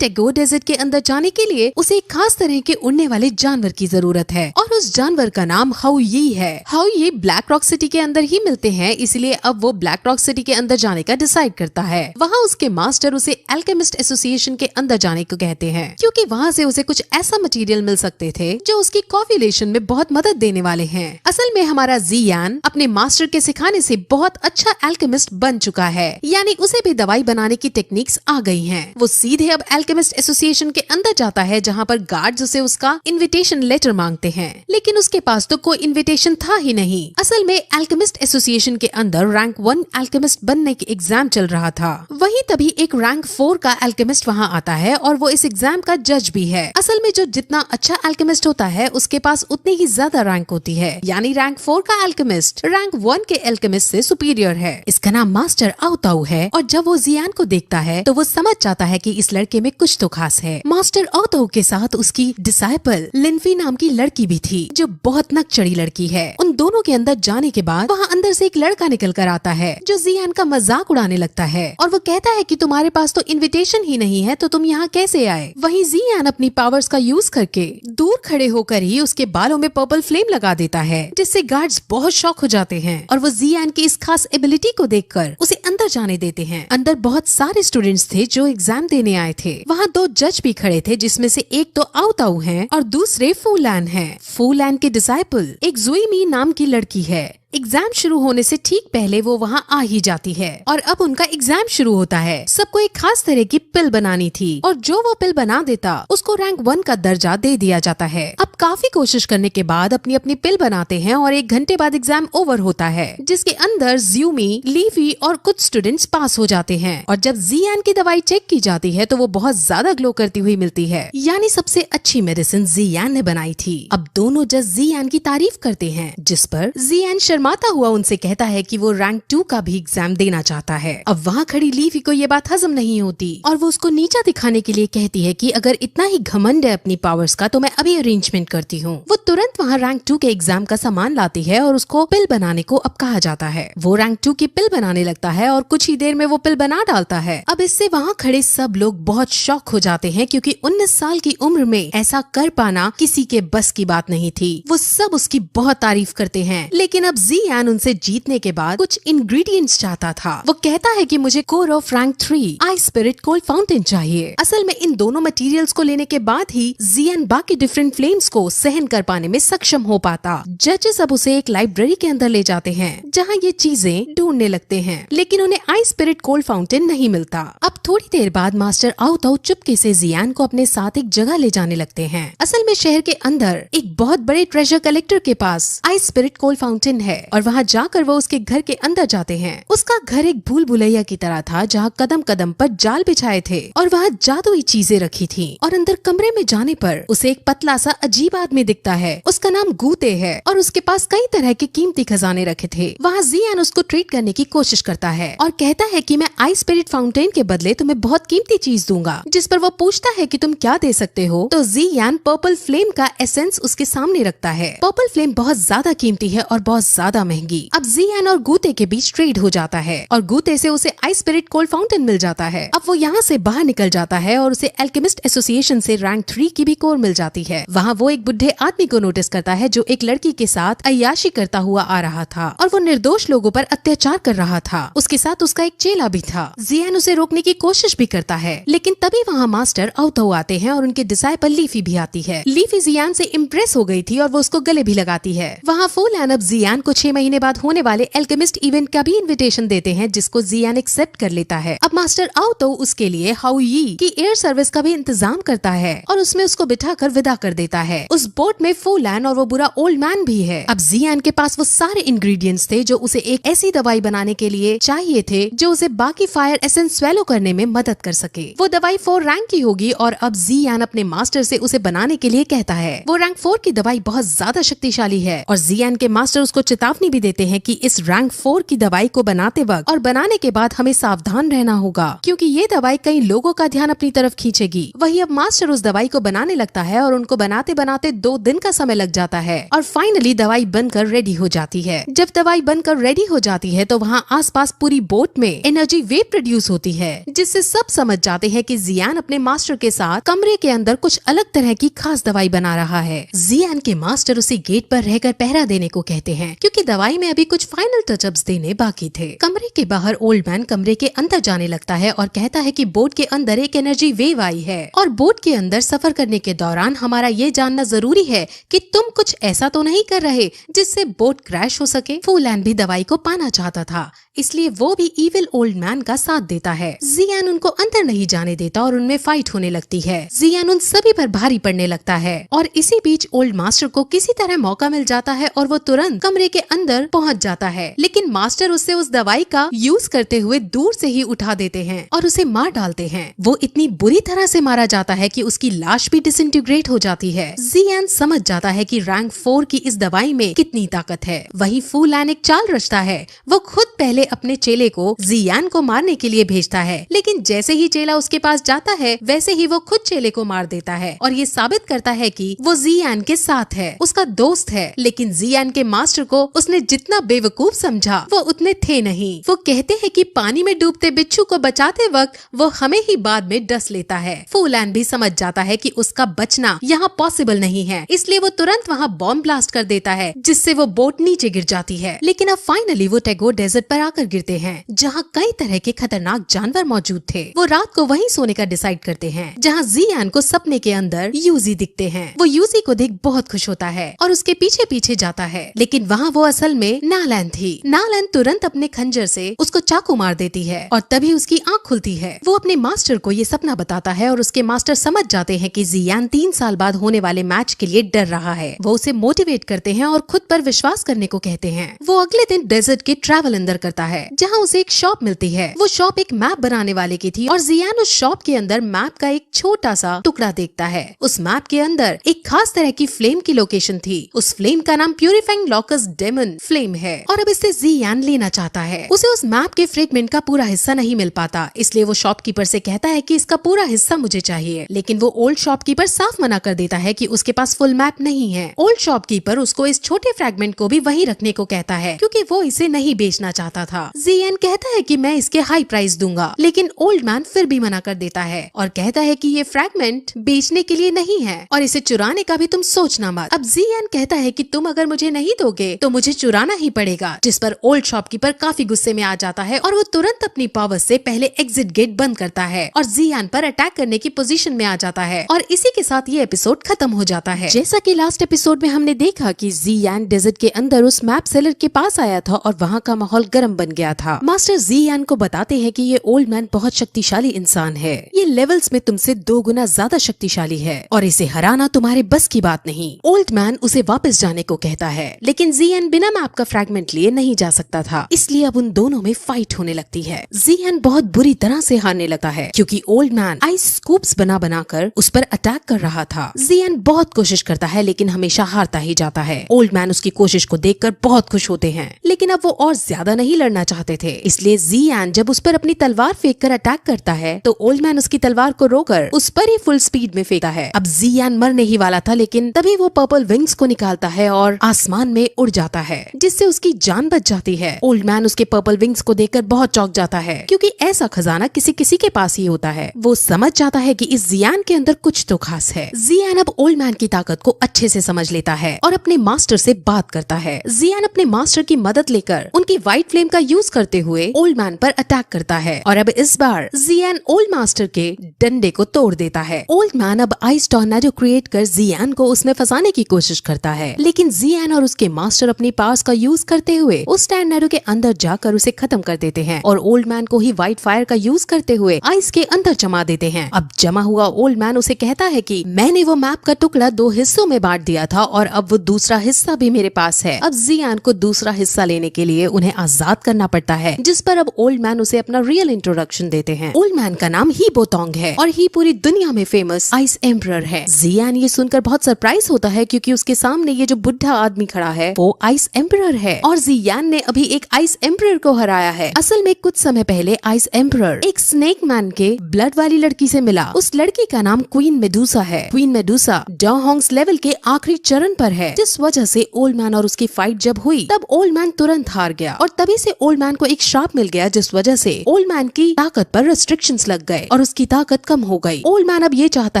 टैगोर डेजर्ट के अंदर जाने के लिए उसे एक खास तरह के उड़ने वाले जानवर की जरूरत है और उस जानवर का नाम हाउयी है। हाउयी ब्लैक रॉक सिटी के अंदर ही मिलते हैं, इसलिए अब वो ब्लैक रॉक सिटी के अंदर जाने का डिसाइड करता है। वहाँ उसके मास्टर उसे एल्केमिस्ट एसोसिएशन के अंदर जाने को कहते हैं, क्योंकि वहाँ से उसे कुछ ऐसा मटेरियल मिल सकते थे जो उसकी कॉव्युलेशन में बहुत मदद देने वाले हैं। असल में हमारा जियान अपने मास्टर के सिखाने से बहुत अच्छा एल्केमिस्ट बन चुका है, यानी उसे भी दवाई बनाने की टेक्निक्स आ गई हैं। वो सीधे अब एल्केमिस्ट एसोसिएशन के अंदर जाता है, जहाँ पर गार्ड्स उसे उसका इनविटेशन लेटर मांगते हैं, लेकिन उसके पास तो कोई इनविटेशन था ही नहीं। असल में एल्केमिस्ट एसोसिएशन के अंदर रैंक 1 एल्केमिस्ट बनने के एग्जाम चल रहा था। वहीं तभी एक रैंक 4 का एल्केमिस्ट वहाँ आता है और वो इस एग्जाम का जज भी है। असल में जो जितना अच्छा एल्केमिस्ट होता है उसके पास उतनी ही ज्यादा रैंक होती है, यानी रैंक 4 का एल्केमिस्ट रैंक 1 के एल्केमिस्ट से सुपीरियर है। इसका नाम मास्टर आओताऊ है और जब वो जियान को देखता है तो वो समझ जाता है कि इस लड़के में कुछ तो खास है। मास्टर आओताऊ के साथ उसकी डिसाइपल लिनफी नाम की लड़की भी थी, जो बहुत नकचड़ी लड़की है। उन दोनों के अंदर जाने के बाद वहाँ अंदर से एक लड़का निकल कर आता है जो जियान का मजाक उड़ाने लगता है और वो कहता है कि तुम्हारे पास तो इनविटेशन ही नहीं है तो तुम यहाँ कैसे आए। वहीं जियान अपनी पावर्स का यूज करके दूर खड़े होकर ही उसके बालों में पर्पल फ्लेम लगा देता है, जिससे गार्ड्स बहुत शॉक हो जाते हैं और वो जियान की इस खास एबिलिटी को देखकर उसे अंदर जाने देते हैं। अंदर बहुत सारे स्टूडेंट्स थे जो एग्जाम देने आए थे। वहाँ 2 जज भी खड़े थे, जिसमें से एक तो आओताऊ है और दूसरे फूलैन है। फूलैन के डिसाइपल एक जुईमी नाम की लड़की है। एग्जाम शुरू होने से ठीक पहले वो वहाँ आ ही जाती है और अब उनका एग्जाम शुरू होता है। सबको एक खास तरह की पिल बनानी थी और जो वो पिल बना देता उसको रैंक 1 का दर्जा दे दिया जाता है। अब काफी कोशिश करने के बाद अपनी अपनी पिल बनाते हैं और 1 घंटे बाद एग्जाम ओवर होता है, जिसके अंदर ज्यूमी, लीफी और कुछ स्टूडेंट्स पास हो जाते हैं। और जब जियान की दवाई चेक की जाती है तो वो बहुत ज्यादा ग्लो करती हुई मिलती है, यानी सबसे अच्छी मेडिसिन जियान ने बनाई थी। अब दोनों जज जियान की तारीफ करते हैं, जिस पर जियान शर्माता हुआ उनसे कहता है कि वो रैंक 2 का भी एग्जाम देना चाहता है। अब वहाँ खड़ी लीफी को ये बात हजम नहीं होती और वो उसको नीचा दिखाने के लिए कहती है कि अगर इतना ही घमंड है अपनी पावर्स का तो मैं अभी अरेंजमेंट करती हूँ। वो तुरंत वहाँ रैंक 2 के एग्जाम का सामान लाती है और उसको पिल बनाने को अब कहा जाता है। वो रैंक 2 की पिल बनाने लगता है और कुछ ही देर में वो पिल बना डालता है। अब इससे वहाँ खड़े सब लोग बहुत शॉक हो जाते हैं, क्योंकि 19 साल की उम्र में ऐसा कर पाना किसी के बस की बात नहीं थी। वो सब उसकी बहुत तारीफ करते हैं, लेकिन अब जियान उनसे जीतने के बाद कुछ इंग्रेडिएंट्स चाहता था। वो कहता है कि मुझे core of rank 3 I spirit cold fountain चाहिए। असल में इन दोनों मटेरियल्स को लेने के बाद ही जियान बाकी डिफरेंट फ्लेम्स को सहन कर पाने में सक्षम हो पाता। जजेस अब उसे एक लाइब्रेरी के अंदर ले जाते हैं जहाँ ये चीजें ढूंढने लगते हैं, लेकिन उन्हें आई स्पिरिट कोल्ड फाउंटेन नहीं मिलता। अब थोड़ी देर बाद मास्टर आओताऊ चुपके से जियान को अपने साथ एक जगह ले जाने लगते हैं। असल में शहर के अंदर एक बहुत बड़े ट्रेजर कलेक्टर के पास आई स्पिरिट कोल्ड फाउंटेन है और वहाँ जाकर वो उसके घर के अंदर जाते हैं। उसका घर एक भूल भुलैया की तरह था, जहाँ कदम कदम पर जाल बिछाए थे और वहाँ जादुई चीजें रखी थी। और अंदर कमरे में जाने पर उसे एक पतला सा अजीब आदमी दिखता है। उसका नाम गूते है और उसके पास कई तरह के कीमती खजाने रखे थे। वहाँ जियान उसको ट्रीट करने की कोशिश करता है और कहता है कि मैं आई स्पिरिट फाउंटेन के बदले तुम्हें बहुत कीमती चीज दूंगा। जिस पर वो पूछता है कि तुम क्या दे सकते हो, तो जियान पर्पल फ्लेम का एसेंस उसके सामने रखता है। पर्पल फ्लेम बहुत ज्यादा कीमती है और बहुत ज्यादा महंगी। अब जियान और गूते के बीच ट्रेड हो जाता है और गूते से उसे आई स्पिरिट कोल्ड फाउंटेन मिल जाता है। अब वो यहाँ से बाहर निकल जाता है और उसे एल्केमिस्ट एसोसिएशन से रैंक 3 की भी कोर मिल जाती है। वहाँ वो एक बुढ़े आदमी को नोटिस करता है जो एक लड़की के साथ अय्याशी करता हुआ आ रहा था और वो निर्दोष लोगों पर अत्याचार कर रहा था। उसके साथ उसका एक चेला भी था। जियान उसे रोकने की कोशिश भी करता है, लेकिन तभी वहाँ मास्टर आओताऊ आते हैं और उनके डिसाइपल लीफी भी आती है। लीफी जियान से इम्प्रेस हो गई थी और वो उसको गले भी लगाती है। वहाँ फूलैन अब जियान को को 6 महीने बाद होने वाले एल्केमिस्ट इवेंट का भी इनविटेशन देते हैं, जिसको जियान एक्सेप्ट कर लेता है। अब मास्टर आओ तो उसके लिए हाउ यी की एयर सर्विस का भी इंतजाम करता है और उसमें उसको बिठाकर विदा कर देता है। उस बोट में फूलैन और वो बुरा ओल्ड मैन भी है। अब जियान के पास वो सारे इंग्रेडिएंट्स थे जो उसे एक ऐसी दवाई बनाने के लिए चाहिए थे जो उसे बाकी फायर एसेंस स्वेलो करने में मदद कर सके। वो दवाई 4 रैंक की होगी और अब जियान अपने मास्टर से उसे बनाने के लिए कहता है। वो रैंक 4 की दवाई बहुत ज्यादा शक्तिशाली है और जियान के मास्टर उसको चेतावनी भी देते हैं कि इस रैंक 4 की दवाई को बनाते वक्त और बनाने के बाद हमें सावधान रहना होगा, क्योंकि ये दवाई कई लोगों का ध्यान अपनी तरफ खींचेगी। वही अब मास्टर उस दवाई को बनाने लगता है और उनको बनाते बनाते 2 दिन का समय लग जाता है और फाइनली दवाई बनकर रेडी हो जाती है। जब दवाई बनकर रेडी हो जाती है तो वहाँ आसपास पूरी बोट में एनर्जी वेव प्रोड्यूस होती है, जिससे सब समझ जाते हैं कि जियान अपने मास्टर के साथ कमरे के अंदर कुछ अलग तरह की खास दवाई बना रहा है। जियान के मास्टर उसे गेट पर रहकर पहरा देने को कहते हैं, क्योंकि दवाई में अभी कुछ फाइनल टचअप्स देने बाकी थे। कमरे के बाहर ओल्ड मैन कमरे के अंदर जाने लगता है और कहता है कि बोट के अंदर एक एनर्जी वेव आई है और बोट के अंदर सफर करने के दौरान हमारा ये जानना जरूरी है कि तुम कुछ ऐसा तो नहीं कर रहे जिससे बोट क्रैश हो सके। फूलैन भी दवाई को पाना चाहता था, इसलिए वो भी इविल ओल्ड मैन का साथ देता है। जियान उनको अंदर नहीं जाने देता और उनमें फाइट होने लगती है। जियान उन सभी पर भारी पड़ने लगता है और इसी बीच ओल्ड मास्टर को किसी तरह मौका मिल जाता है और वो तुरंत कमरे के अंदर पहुंच जाता है, लेकिन मास्टर उससे उस दवाई का यूज करते हुए दूर से ही उठा देते हैं और उसे मार डालते हैं। वो इतनी बुरी तरह से मारा जाता है कि उसकी लाश भी डिसइंटीग्रेट हो जाती है। जियान समझ जाता है कि रैंक 4 की इस दवाई में कितनी ताकत है। वही फूलैन एक चाल रचता है। वो खुद पहले अपने चेले को जियान को मारने के लिए भेजता है, लेकिन जैसे ही चेला उसके पास जाता है वैसे ही वो खुद चेले को मार देता है और ये साबित करता है कि वो जियान के साथ है, उसका दोस्त है। लेकिन जियान के मास्टर को उसने जितना बेवकूफ समझा वो उतने थे नहीं। वो कहते हैं कि पानी में डूबते बिच्छू को बचाते वक्त वो हमें ही बाद में डस लेता है। फूलैन भी समझ जाता है कि उसका बचना यहाँ पॉसिबल नहीं है, इसलिए वो तुरंत वहाँ बॉम्ब ब्लास्ट कर देता है, जिससे वो बोट नीचे गिर जाती है। लेकिन अब फाइनली वो टैगोर डेजर्ट पर आकर गिरते हैं, जहाँ कई तरह के खतरनाक जानवर मौजूद थे। वो रात को वहीं सोने का डिसाइड करते हैं, जहाँ जियान को सपने के अंदर यूजी दिखते हैं। वो यूजी को देख बहुत खुश होता है और उसके पीछे पीछे जाता है, लेकिन वहाँ वो असल में नालैन थी। नालैन तुरंत अपने खंजर से उसको चाकू मार देती है और तभी उसकी आँख खुलती है। वो अपने मास्टर को ये सपना बताता है और उसके मास्टर समझ जाते हैं कि जियान 3 साल बाद होने वाले मैच के लिए डर रहा है। वो उसे मोटिवेट करते हैं और खुद पर विश्वास करने को कहते हैं। वो अगले दिन डेजर्ट के ट्रैवल अंदर करता है, जहाँ उसे एक शॉप मिलती है। वो शॉप एक मैप बनाने वाले की थी और जियान उस शॉप के अंदर मैप का एक छोटा सा टुकड़ा देखता है। उस मैप के अंदर एक खास तरह की फ्लेम की लोकेशन थी। उस फ्लेम का नाम प्यूरिफाइंग लॉकस डेमन फ्लेम है और अब इसे जियान लेना चाहता है। उसे उस मैप के फ्रेगमेंट का पूरा हिस्सा नहीं मिल पाता, इसलिए वो शॉपकीपर से कहता है कि इसका पूरा हिस्सा मुझे चाहिए, लेकिन वो ओल्ड शॉपकीपर साफ मना कर देता है कि उसके पास फुल मैप नहीं है। ओल्ड शॉपकीपर उसको इस छोटे फ्रेगमेंट को भी वहीं रखने को कहता है, क्योंकि वो इसे नहीं बेचना चाहता था। जियान कहता है कि मैं इसके हाई प्राइस दूंगा, लेकिन ओल्ड मैन फिर भी मना कर देता है और कहता है कि ये फ्रैगमेंट बेचने के लिए नहीं है और इसे चुराने का भी तुम सोचना मत। अब जियान कहता है कि तुम अगर मुझे नहीं दोगे तो मुझे चुराना ही पड़ेगा, जिस पर ओल्ड शॉपकीपर काफी गुस्से में आ जाता है और वो तुरंत अपनी पावर से पहले एग्जिट गेट बंद करता है और जियान पर अटैक करने की पोजीशन में आ जाता है और इसी के साथ ये एपिसोड खत्म हो जाता है। जैसा कि लास्ट एपिसोड में हमने देखा कि जियान डेजर्ट के अंदर उस मैप सेलर के पास आया था और वहाँ का माहौल गर्म बन गया था। मास्टर जियान को बताते हैं कि ये ओल्ड मैन बहुत शक्तिशाली इंसान है, ये लेवल्स में तुमसे 2 गुना ज्यादा शक्तिशाली है और इसे हराना तुम्हारे बस की बात नहीं। ओल्ड मैन उसे वापस जाने को कहता है, लेकिन जियान बिना मैप का फ्रैगमेंट लिए नहीं जा सकता था, इसलिए अब उन दोनों में फाइट होने लगती है। जियान बहुत बुरी तरह से हारने लगता है, क्योंकि ओल्ड मैन आइस स्कूप्स बना बनाकर उस पर अटैक कर रहा था। जियान बहुत कोशिश करता है, लेकिन हमेशा हारता ही जाता है। ओल्ड मैन उसकी कोशिश को देखकर बहुत खुश होते हैं, लेकिन अब वो और ज्यादा नहीं लड़ना चाहते थे, इसलिए जियान जब उस पर अपनी तलवार फेंक कर अटैक करता है तो ओल्ड मैन उसकी तलवार को रोकर उस पर ही फुल स्पीड में फेंकता है। अब जियान मरने ही वाला था, लेकिन तभी वो पर्पल विंग्स को निकालता है और आसमान में उड़ जाता है, जिससे उसकी जान बच जाती है। ओल्ड मैन उसके पर्पल विंग्स को देखकर बहुत चौंक जाता है, क्योंकि ऐसा खजाना किसी किसी के पास ही होता है। वो समझ जाता है कि इस जियान के अंदर कुछ तो खास है। जियान अब ओल्ड मैन की ताकत को अच्छे से समझ लेता है और अपने मास्टर से बात करता है। जियान अपने मास्टर की मदद लेकर उनकी व्हाइट फ्लेम का यूज करते हुए ओल्ड मैन पर अटैक करता है और अब इस बार जियान ओल्ड मास्टर के डंडे को तोड़ देता है। ओल्ड मैन अब आइस टॉर्नेडो क्रिएट कर जियान को उसमें फंसाने की कोशिश करता है, लेकिन जियान और उसके मास्टर अपनी पावर्स का यूज करते हुए उस टॉर्नेडो के अंदर जाकर उसे खत्म कर देते हैं और ओल्ड मैन को ही व्हाइट फायर का यूज करते हुए आइस के अंदर जमा देते हैं। अब जमा हुआ ओल्ड मैन उसे कहता है कि मैंने वो मैप का टुकड़ा 2 हिस्सों में बांट दिया था और अब वो दूसरा हिस्सा भी मेरे पास है। अब जियान को दूसरा हिस्सा लेने के लिए उन्हें आजाद करना पड़ता है, जिस पर अब ओल्ड मैन उसे अपना रियल इंट्रोडक्शन देते हैं। ओल्ड मैन का नाम ही बोतोंग है और ही पूरी दुनिया में फेमस आइस एम्परर है। जियान ये सुनकर बहुत सरप्राइज होता है क्योंकि उसके सामने ये जो बुढ़ा आदमी खड़ा है वो आइस एम्परर है और जियान ने अभी एक आइस एम्परर को हराया है। असल में कुछ समय पहले आइस एम्परर एक स्नेक मैन के ब्लड वाली लड़की से मिला। उस लड़की का नाम क्वीन मेडुसा है। क्वीन मेडुसा डॉहोंग्स लेवल के आखिरी चरण पर है, जिस वजह से ओल्ड मैन और उसकी फाइट जब हुई तब ओल्ड मैन तुरंत हार गया और तभी से ओल्ड मैन को एक श्राप मिल गया, जिस वजह से ओल्ड मैन की ताकत पर रेस्ट्रिक्शंस लग गए और उसकी ताकत कम हो गई। ओल्ड मैन अब ये चाहता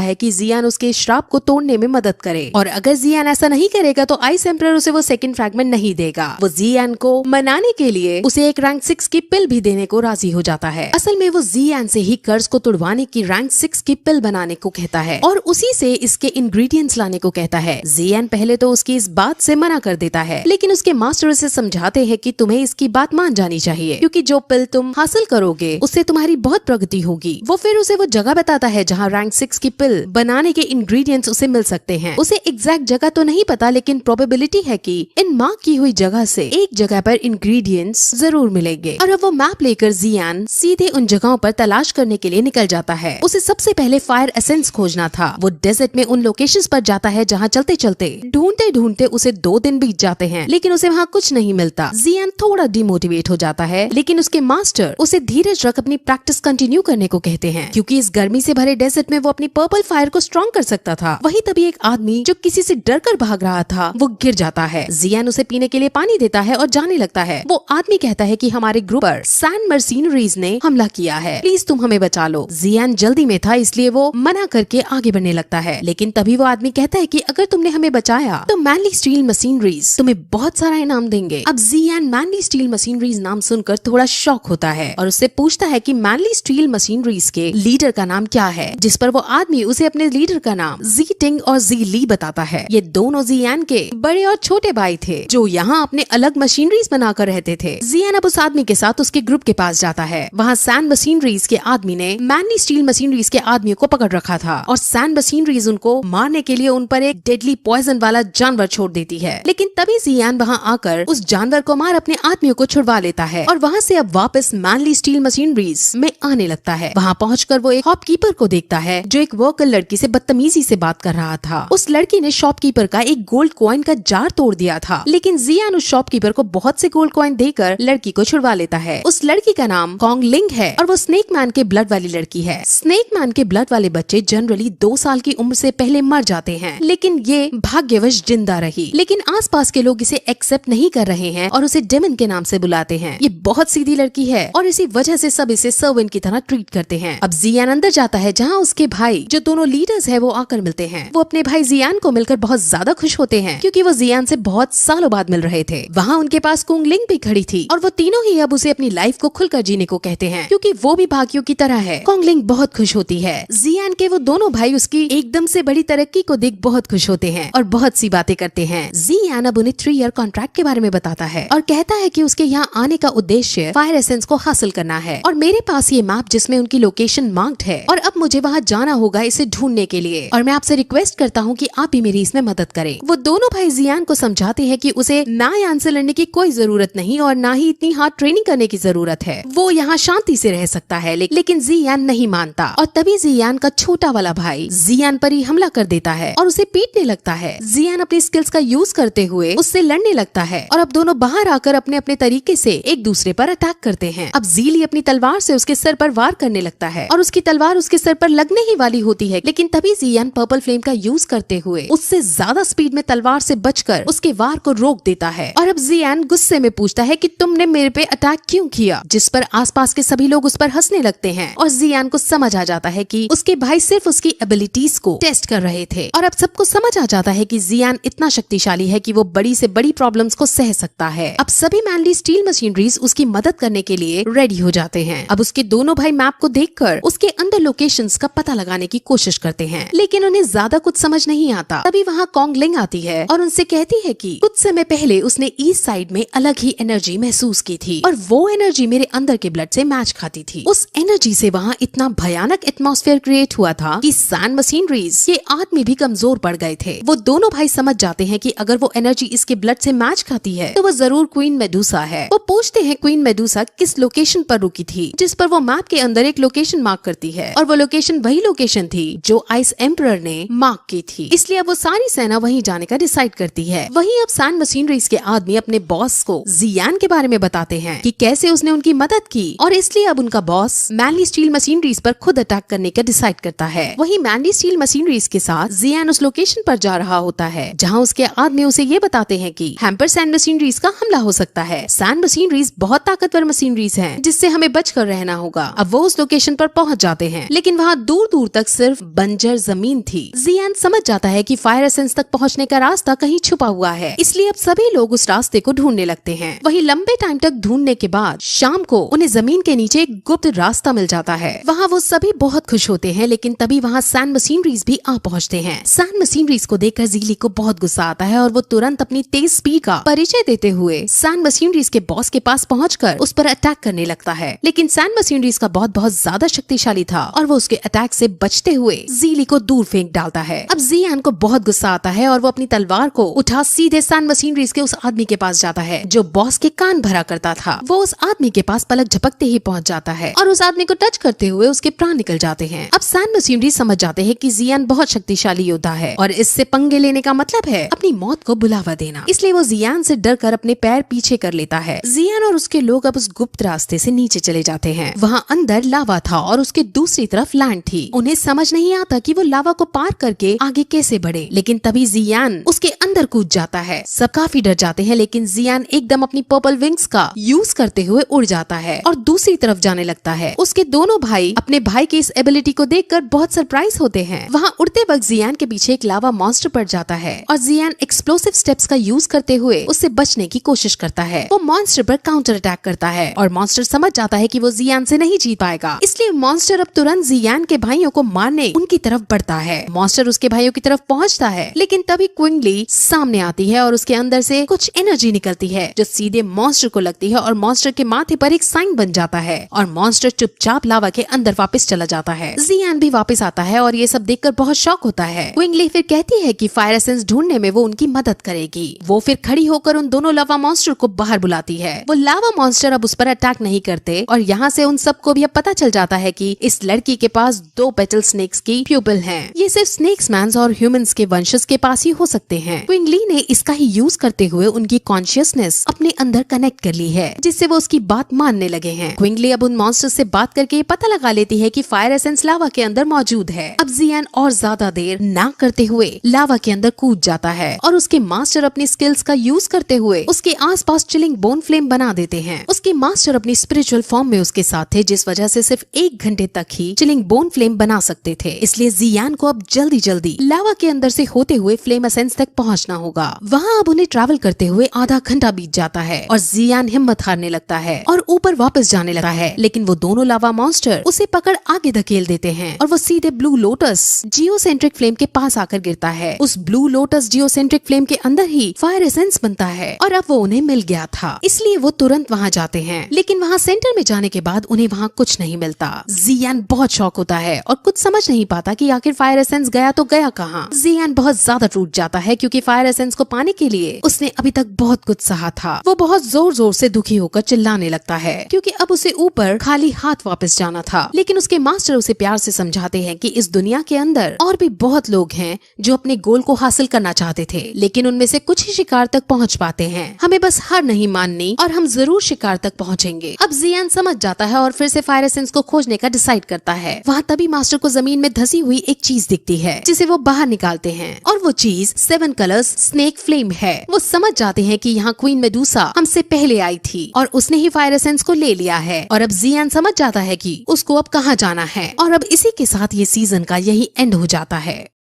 है कि जियान उसके श्राप को तोड़ने में मदद करे और अगर जियान ऐसा नहीं करेगा तो आइस एम्परर उसे वो सेकंड फ्रैगमेंट नहीं देगा। वो जियान को मनाने के लिए उसे एक रैंक 6 की पिल भी देने को राजी हो जाता है। असल में वो जियान से ही कर्ज को तुड़वाने की रैंक 6 की पिल बनाने को कहता है और उसी से इसके इंग्रेडिएंट्स लाने को कहता है। जियान पहले तो उसकी इस बात से मना कर देता है, लेकिन उसके मास्टर उसे समझाते हैं कि तुम्हें इसकी बात मान जानी चाहिए क्योंकि जो पिल तुम हासिल करोगे उससे तुम्हारी बहुत प्रगति होगी। वो फिर उसे वो जगह बताता है जहाँ रैंक 6 की पिल बनाने के इंग्रेडिएंट्स उसे मिल सकते हैं। उसे एग्जैक्ट जगह तो नहीं पता, लेकिन प्रोबेबिलिटी है कि इन मार्क की हुई जगह से एक जगह पर इंग्रेडिएंट्स जरूर मिलेंगे। और अब वो मैप लेकर जियान सीधे उन जगहों पर तलाश करने के लिए निकल जाता है। उसे सबसे पहले फायर एसेंस खोजना था। वो डेजर्ट में उन लोकेशंस पर जाता है जहाँ चलते चलते ढूंढते ढूंढते उसे 2 दिन बीत जाते हैं, लेकिन उसे वहाँ कुछ नहीं मिलता। जियान थोड़ा डिमोटिवेट हो जाता है, लेकिन उसके मास्टर उसे धीरज रख अपनी प्रैक्टिस कंटिन्यू करने को कहते हैं क्योंकि इस गर्मी से भरे डेजर्ट में वो अपनी पर्पल फायर को स्ट्रॉन्ग कर सकता था। वही तभी एक आदमी जो किसी से डर कर भाग रहा था वो गिर जाता है। जियान उसे पीने के लिए पानी देता है और जाने लगता है। वो आदमी कहता है कि हमारे ग्रुप पर सैंड मर्सिनरीज ने हमला किया है, प्लीज तुम हमें बचा लो। जियान जल्दी में था इसलिए वो मना करके आगे बढ़ने लगता है, लेकिन तभी वो आदमी कहता है कि अगर तुमने हमें बचाया तो मैनली स्टील मशीनरीज तुम्हें बहुत सारा इनाम देंगे। अब जियान मैनली स्टील मशीनरीज नाम सुनकर थोड़ा शॉक होता है और उससे पूछता है कि मैनली स्टील मशीनरीज के लीडर का नाम क्या है, जिस पर वो आदमी उसे अपने लीडर का नाम जी टिंग और जी ली बताता है। ये दोनों जियान के बड़े और छोटे भाई थे जो यहाँ अपने अलग मशीनरीज बनाकर रहते थे। जियान अब उस आदमी के साथ उसके ग्रुप के पास जाता है। वहाँ सैंड मशीनरीज के आदमी ने मैनली स्टील मशीनरीज के आदमियों को पकड़ रखा था और सैंड मशीनरीज उनको मारने के लिए उन पर एक डेडली पॉइजन वाला जानवर छोड़ देती है, लेकिन तभी जियान वहाँ आकर उस जानवर को मार अपने आदमियों को छुड़वा लेता है और वहाँ से अब वापस मैनली स्टील मशीनरीज में आने लगता है। वहाँ पहुंचकर वो एक शॉपकीपर को देखता है जो एक वर्कर लड़की से बदतमीजी से बात कर रहा था। उस लड़की ने शॉपकीपर का एक गोल्ड कॉइन का जार तोड़ दिया था, लेकिन जियान उस शॉपकीपर को बहुत से गोल्ड कॉइन देकर लड़की को छुड़वा लेता है। उस लड़की का नाम कॉन्ग लिंग है और वो स्नेक मैन के ब्लड वाली लड़की है। स्नेक मैन के ब्लड वाले बच्चे जनरली 2 साल की उम्र से पहले मर जाते हैं, लेकिन ये भाग्यवश जिंदा रही। लेकिन आसपास के लोग इसे एक्सेप्ट नहीं कर रहे हैं और उसे डेमन के नाम से बुलाते हैं। ये बहुत सीधी लड़की है और इसी वजह से सब इसे सर्वेंट की तरह ट्रीट करते हैं। अब जियान अंदर जाता है जहाँ उसके भाई जो दोनों लीडर्स है वो आकर मिलते हैं। वो अपने भाई जियान को मिलकर बहुत ज्यादा खुश होते हैं क्योंकि वो जियान से बहुत सालों बाद मिल रहे थे। वहाँ उनके पास कुंग लिंग भी खड़ी थी और वो तीनों ही अब उसे अपनी लाइफ को खुलकर जीने को कहते हैं क्योंकि वो भी भाग्यों की तरह है। कुंग लिंग बहुत खुश होती है। जियान के वो दोनों भाई उसकी एकदम से बड़ी तरक्की को देख बहुत खुश होते हैं और बहुत सी बातें करते हैं। जियान अब उन्हें 3 ईयर कॉन्ट्रैक्ट के बारे में बताता है और कहता है कि उसके यहाँ आने का उद्देश्य फायर एसेंस को हासिल करना है और मेरे पास ये मैप जिसमें उनकी लोकेशन मार्क्ड है और अब मुझे वहाँ जाना होगा इसे ढूंढने के लिए और मैं आपसे रिक्वेस्ट करता हूँ कि आप भी मेरी इसमें मदद करें। वो दोनों भाई जियान को समझाते हैं कि उसे ना यान से लड़ने की कोई जरूरत नहीं और ना ही इतनी हार्ड ट्रेनिंग करने की जरूरत है। वो यहाँ शांति से रह सकता है, लेकिन जियान नहीं मानता और तभी जियान का छोटा वाला भाई जियान पर ही हमला कर देता है और उसे पीटने लगता है। जियान अपनी स्किल्स का यूज करते हुए उससे लड़ने लगता है और अब दोनों बाहर आकर अपने अपने तरीके से एक दूसरे पर अटैक करते हैं। अब जीली अपनी तलवार से उसके सर पर वार करने लगता है और उसकी तलवार उसके सर पर लगने ही वाली होती है, लेकिन तभी जियान पर्पल फ्लेम का यूज करते हुए उससे ज्यादा स्पीड में तलवार से बचकर उसके वार को रोक देता है। और अब जियान गुस्से में पूछता है कि तुमने मेरे पे अटैक क्यों किया, जिस पर आसपास के सभी लोग उस पर हंसने लगते हैं और जियान को समझ आ जाता है कि उसके भाई सिर्फ उसकी एबिलिटीज को टेस्ट कर रहे थे और अब सबको समझ आ जाता है कि जियान इतना शक्तिशाली है कि वो बड़ी से बड़ी प्रॉब्लम्स को सह सकता है। अब सभी मैनली स्टील मशीनरीज उसकी मदद करने के लिए रेडी हो जाते हैं। अब उसके दोनों भाई मैप को देखकर उसके अंदर लोकेशंस का पता लगाने की कोशिश करते हैं, लेकिन उन्हें ज्यादा कुछ समझ नहीं आता। तभी वहाँ कॉन्गलिंग आती है और उनसे कहती है कि कुछ समय पहले उसने ईस्ट साइड में अलग ही एनर्जी महसूस की थी और वो एनर्जी मेरे अंदर के ब्लड से मैच खाती थी। उस एनर्जी से वहाँ इतना भयानक एटमॉस्फेयर क्रिएट हुआ था कि सैंड मशीनरीज के आदमी भी कमजोर पड़ गए थे। वो दोनों भाई समझ जाते हैं कि अगर वो एनर्जी इसके ब्लड से मैच खाती है तो वो जरूर क्वीन मेडुसा है। वो पूछते हैं क्वीन मेडुसा किस लोकेशन पर रुकी थी, जिस पर वो मैप के अंदर एक लोकेशन मार्क करती है और वो लोकेशन वही लोकेशन थी जो आइस एम्परर ने मार्क की थी। इसलिए अब वो सारी सेना वहीं जाने का डिसाइड करती है। वहीं अब सैंड मशीनरीज के आदमी अपने बॉस को जियान के बारे में बताते हैं कि कैसे उसने उनकी मदद की और इसलिए अब उनका बॉस मैनली स्टील मशीनरीज पर खुद अटैक करने का डिसाइड करता है। वहीं मैनली स्टील मशीनरीज के साथ जियान उस लोकेशन पर जा रहा होता है जहां उसके आदमी उसे ये बताते हैं कि हैम्पर सैंड मशीनरीज का हमला हो सकता है। सैंड मशीनरीज बहुत ताकतवर मशीनरीज हैं जिससे हमें बचकर रहना होगा। अब वो उस लोकेशन पर पहुंच जाते हैं, लेकिन वहाँ दूर दूर तक सिर्फ बंजर जमीन थी। जियान समझ जाता है कि फायर एसेंस तक पहुंचने का रास्ता कहीं छुपा हुआ है, इसलिए अब सभी लोग उस रास्ते को ढूंढने लगते हैं। वही लंबे टाइम तक ढूंढने के बाद शाम को उन्हें जमीन के नीचे एक गुप्त रास्ता मिल जाता है। वहाँ वो सभी बहुत खुश होते हैं, लेकिन तभी वहाँ सैंड मशीनरीज भी आ पहुँचते हैं। सैंड मशीनरीज को देखकर ज़ीली को बहुत गुस्सा आता है और वो तुरंत अपनी तेज स्पीड का परिचय देते हुए सैंड मशीनरीज के बॉस के पास पहुंचकर उस पर अटैक करने लगता है। लेकिन सैंड मशीनरीज का बहुत ज्यादा शक्तिशाली था और वो उसके अटैक से बचते हुए ज़ीली को दूर फेंक डालता है। अब जियान को बहुत गुस्सा आता है और वो अपनी तलवार को उठा सीधे सैंड मशीनरीज के उस आदमी के पास जाता है जो बॉस के कान भरा करता था। वो उस आदमी के पास पलक झपकते ही पहुंच जाता है और उस आदमी को टच करते हुए उसके प्राण निकल जाते हैं। अब सैंड मशीनरीज समझ जाते हैं कि जियान बहुत शक्तिशाली योद्धा है और इससे पंगे लेने का मतलब है अपनी मौत को बुलावा देना। इसलिए वो जियान से डरकर अपने पैर पीछे कर लेता है। जियान और उसके लोग अब उस गुप्त रास्ते से नीचे चले जाते हैं। वहाँ अंदर लावा था और उसके दूसरी तरफ लैंड थी। उन्हें समझ नहीं आता कि वो लावा को पार करके आगे कैसे बढ़े, लेकिन तभी जियान उसके अंदर कूद जाता है। सब काफी डर जाते हैं, लेकिन जियान एकदम अपनी पर्पल विंग्स का यूज करते हुए उड़ जाता है और दूसरी तरफ जाने लगता है। उसके दोनों भाई अपने भाई की इस एबिलिटी को देखकर बहुत सरप्राइज होते हैं। वहाँ उड़ते वक्त जियान के पीछे एक लावा मॉन्स्टर पड़ जाता है और जियान एक्सप्लोसिव स्टेप्स का यूज करते हुए उससे बचने की कोशिश करता है। वो मॉन्स्टर पर काउंटर अटैक करता है और मॉन्स्टर समझ जाता है कि वो जियान से नहीं जीत पाएगा, इसलिए मॉन्स्टर अब तुरंत जियान के भाइयों को मारने उनकी तरफ बढ़ता है। मॉन्स्टर उसके भाइयों की तरफ पहुंचता है, लेकिन तभी क्विंगली सामने आती है और उसके अंदर से कुछ एनर्जी निकलती है जो सीधे मॉन्स्टर को लगती है और मॉन्स्टर के माथे पर एक साइन बन जाता है और मॉन्स्टर चुपचाप लावा के अंदर वापस चला जाता है। जियान भी वापस आता है और ये सब देखकर बहुत शॉक होता है। क्विंगली फिर कहती है कि फायर एसेंस ढूंढने में वो उनकी मदद करेगी। वो फिर खड़ी होकर उन दोनों लावा मॉन्स्टर को बाहर बुलाती है। वो लावा मॉन्स्टर अब उस पर अटैक नहीं करते और यहाँ से उन सबको भी अब पता चल जाता है कि इस लड़की के पास 2 पेटल स्नेक्स की प्यूपल हैं। ये सिर्फ स्नेक्समैन्स और ह्यूमंस के वंशज के पास ही हो सकते हैं। क्विंगली ने इसका ही यूज करते हुए उनकी कॉन्शियसनेस अपने अंदर कनेक्ट कर ली है, जिससे वो उसकी बात मानने लगे हैं। क्विंगली अब उन मॉन्स्टर से बात करके पता लगा लेती है कि फायर एसेंस लावा के अंदर मौजूद है। अब जियान और ज्यादा देर ना करते हुए लावा के अंदर कूद जाता है और उसके मास्टर अपनी स्किल्स का यूज करते हुए उसके आसपास चिलिंग बोन फ्लेम बना देते हैं। उसके मास्टर अपनी स्पिरिचुअल फॉर्म में उसके साथ थे, जिस वजह से सिर्फ 1 घंटे तक ही चिलिंग बोन फ्लेम बना सकते थे। इसलिए जियान को अब जल्दी जल्दी लावा के अंदर से होते हुए फ्लेम एसेंस तक पहुंचना होगा। वहाँ अब उन्हें ट्रैवल करते हुए आधा घंटा बीत जाता है और जियान हिम्मत हारने लगता है और ऊपर वापस जाने लगता है, लेकिन वो दोनों लावा मॉन्स्टर उसे पकड़ आगे धकेल देते हैं और वो सीधे ब्लू लोटस जियोसेंट्रिक फ्लेम के पास आकर गिरता है। उस ब्लू लोटस जियोसेंट्रिक फ्लेम के अंदर ही फायर एसेंस बनता है और अब वो उन्हें मिल गया था, इसलिए वो तुरंत वहाँ जाते हैं। लेकिन वहाँ सेंटर में जाने के बाद उन्हें वहाँ कुछ नहीं मिलता। जियान बहुत शॉक होता है और कुछ समझ नहीं पाता कि आखिर फायर एसेंस गया तो गया कहाँ। जियान बहुत ज्यादा टूट जाता है क्योंकि फायर एसेंस को पाने के लिए उसने अभी तक बहुत कुछ सहा था। वो बहुत जोर जोर से दुखी होकर चिल्लाने लगता है क्योंकि अब उसे ऊपर खाली हाथ वापस जाना था। लेकिन उसके मास्टर उसे प्यार से समझाते हैं कि इस दुनिया के अंदर और भी बहुत लोग हैं जो अपने गोल को हासिल करना चाहते थे, लेकिन उनमें से कुछ ही शिकार तक पहुंच पाते हैं। हमें बस हार नहीं माननी और हम जरूर शिकार तक पहुंचेंगे। अब जियान समझ जाता है और फिर से फायर एसेंस को खोजने का डिसाइड करता है। वहाँ तभी मास्टर को जमीन में धसी हुई एक चीज दिखती है जिसे वो बाहर निकालते हैं और वो चीज 7 कलर्स स्नेक फ्लेम है। वो समझ जाते हैं कि यहाँ क्वीन मेडुसा हमसे पहले आई थी और उसने ही फायर एसेंस को ले लिया है और अब जियान समझ जाता है कि उसको अब कहाँ जाना है और अब इसी के साथ ये सीजन का यही एंड हो जाता है।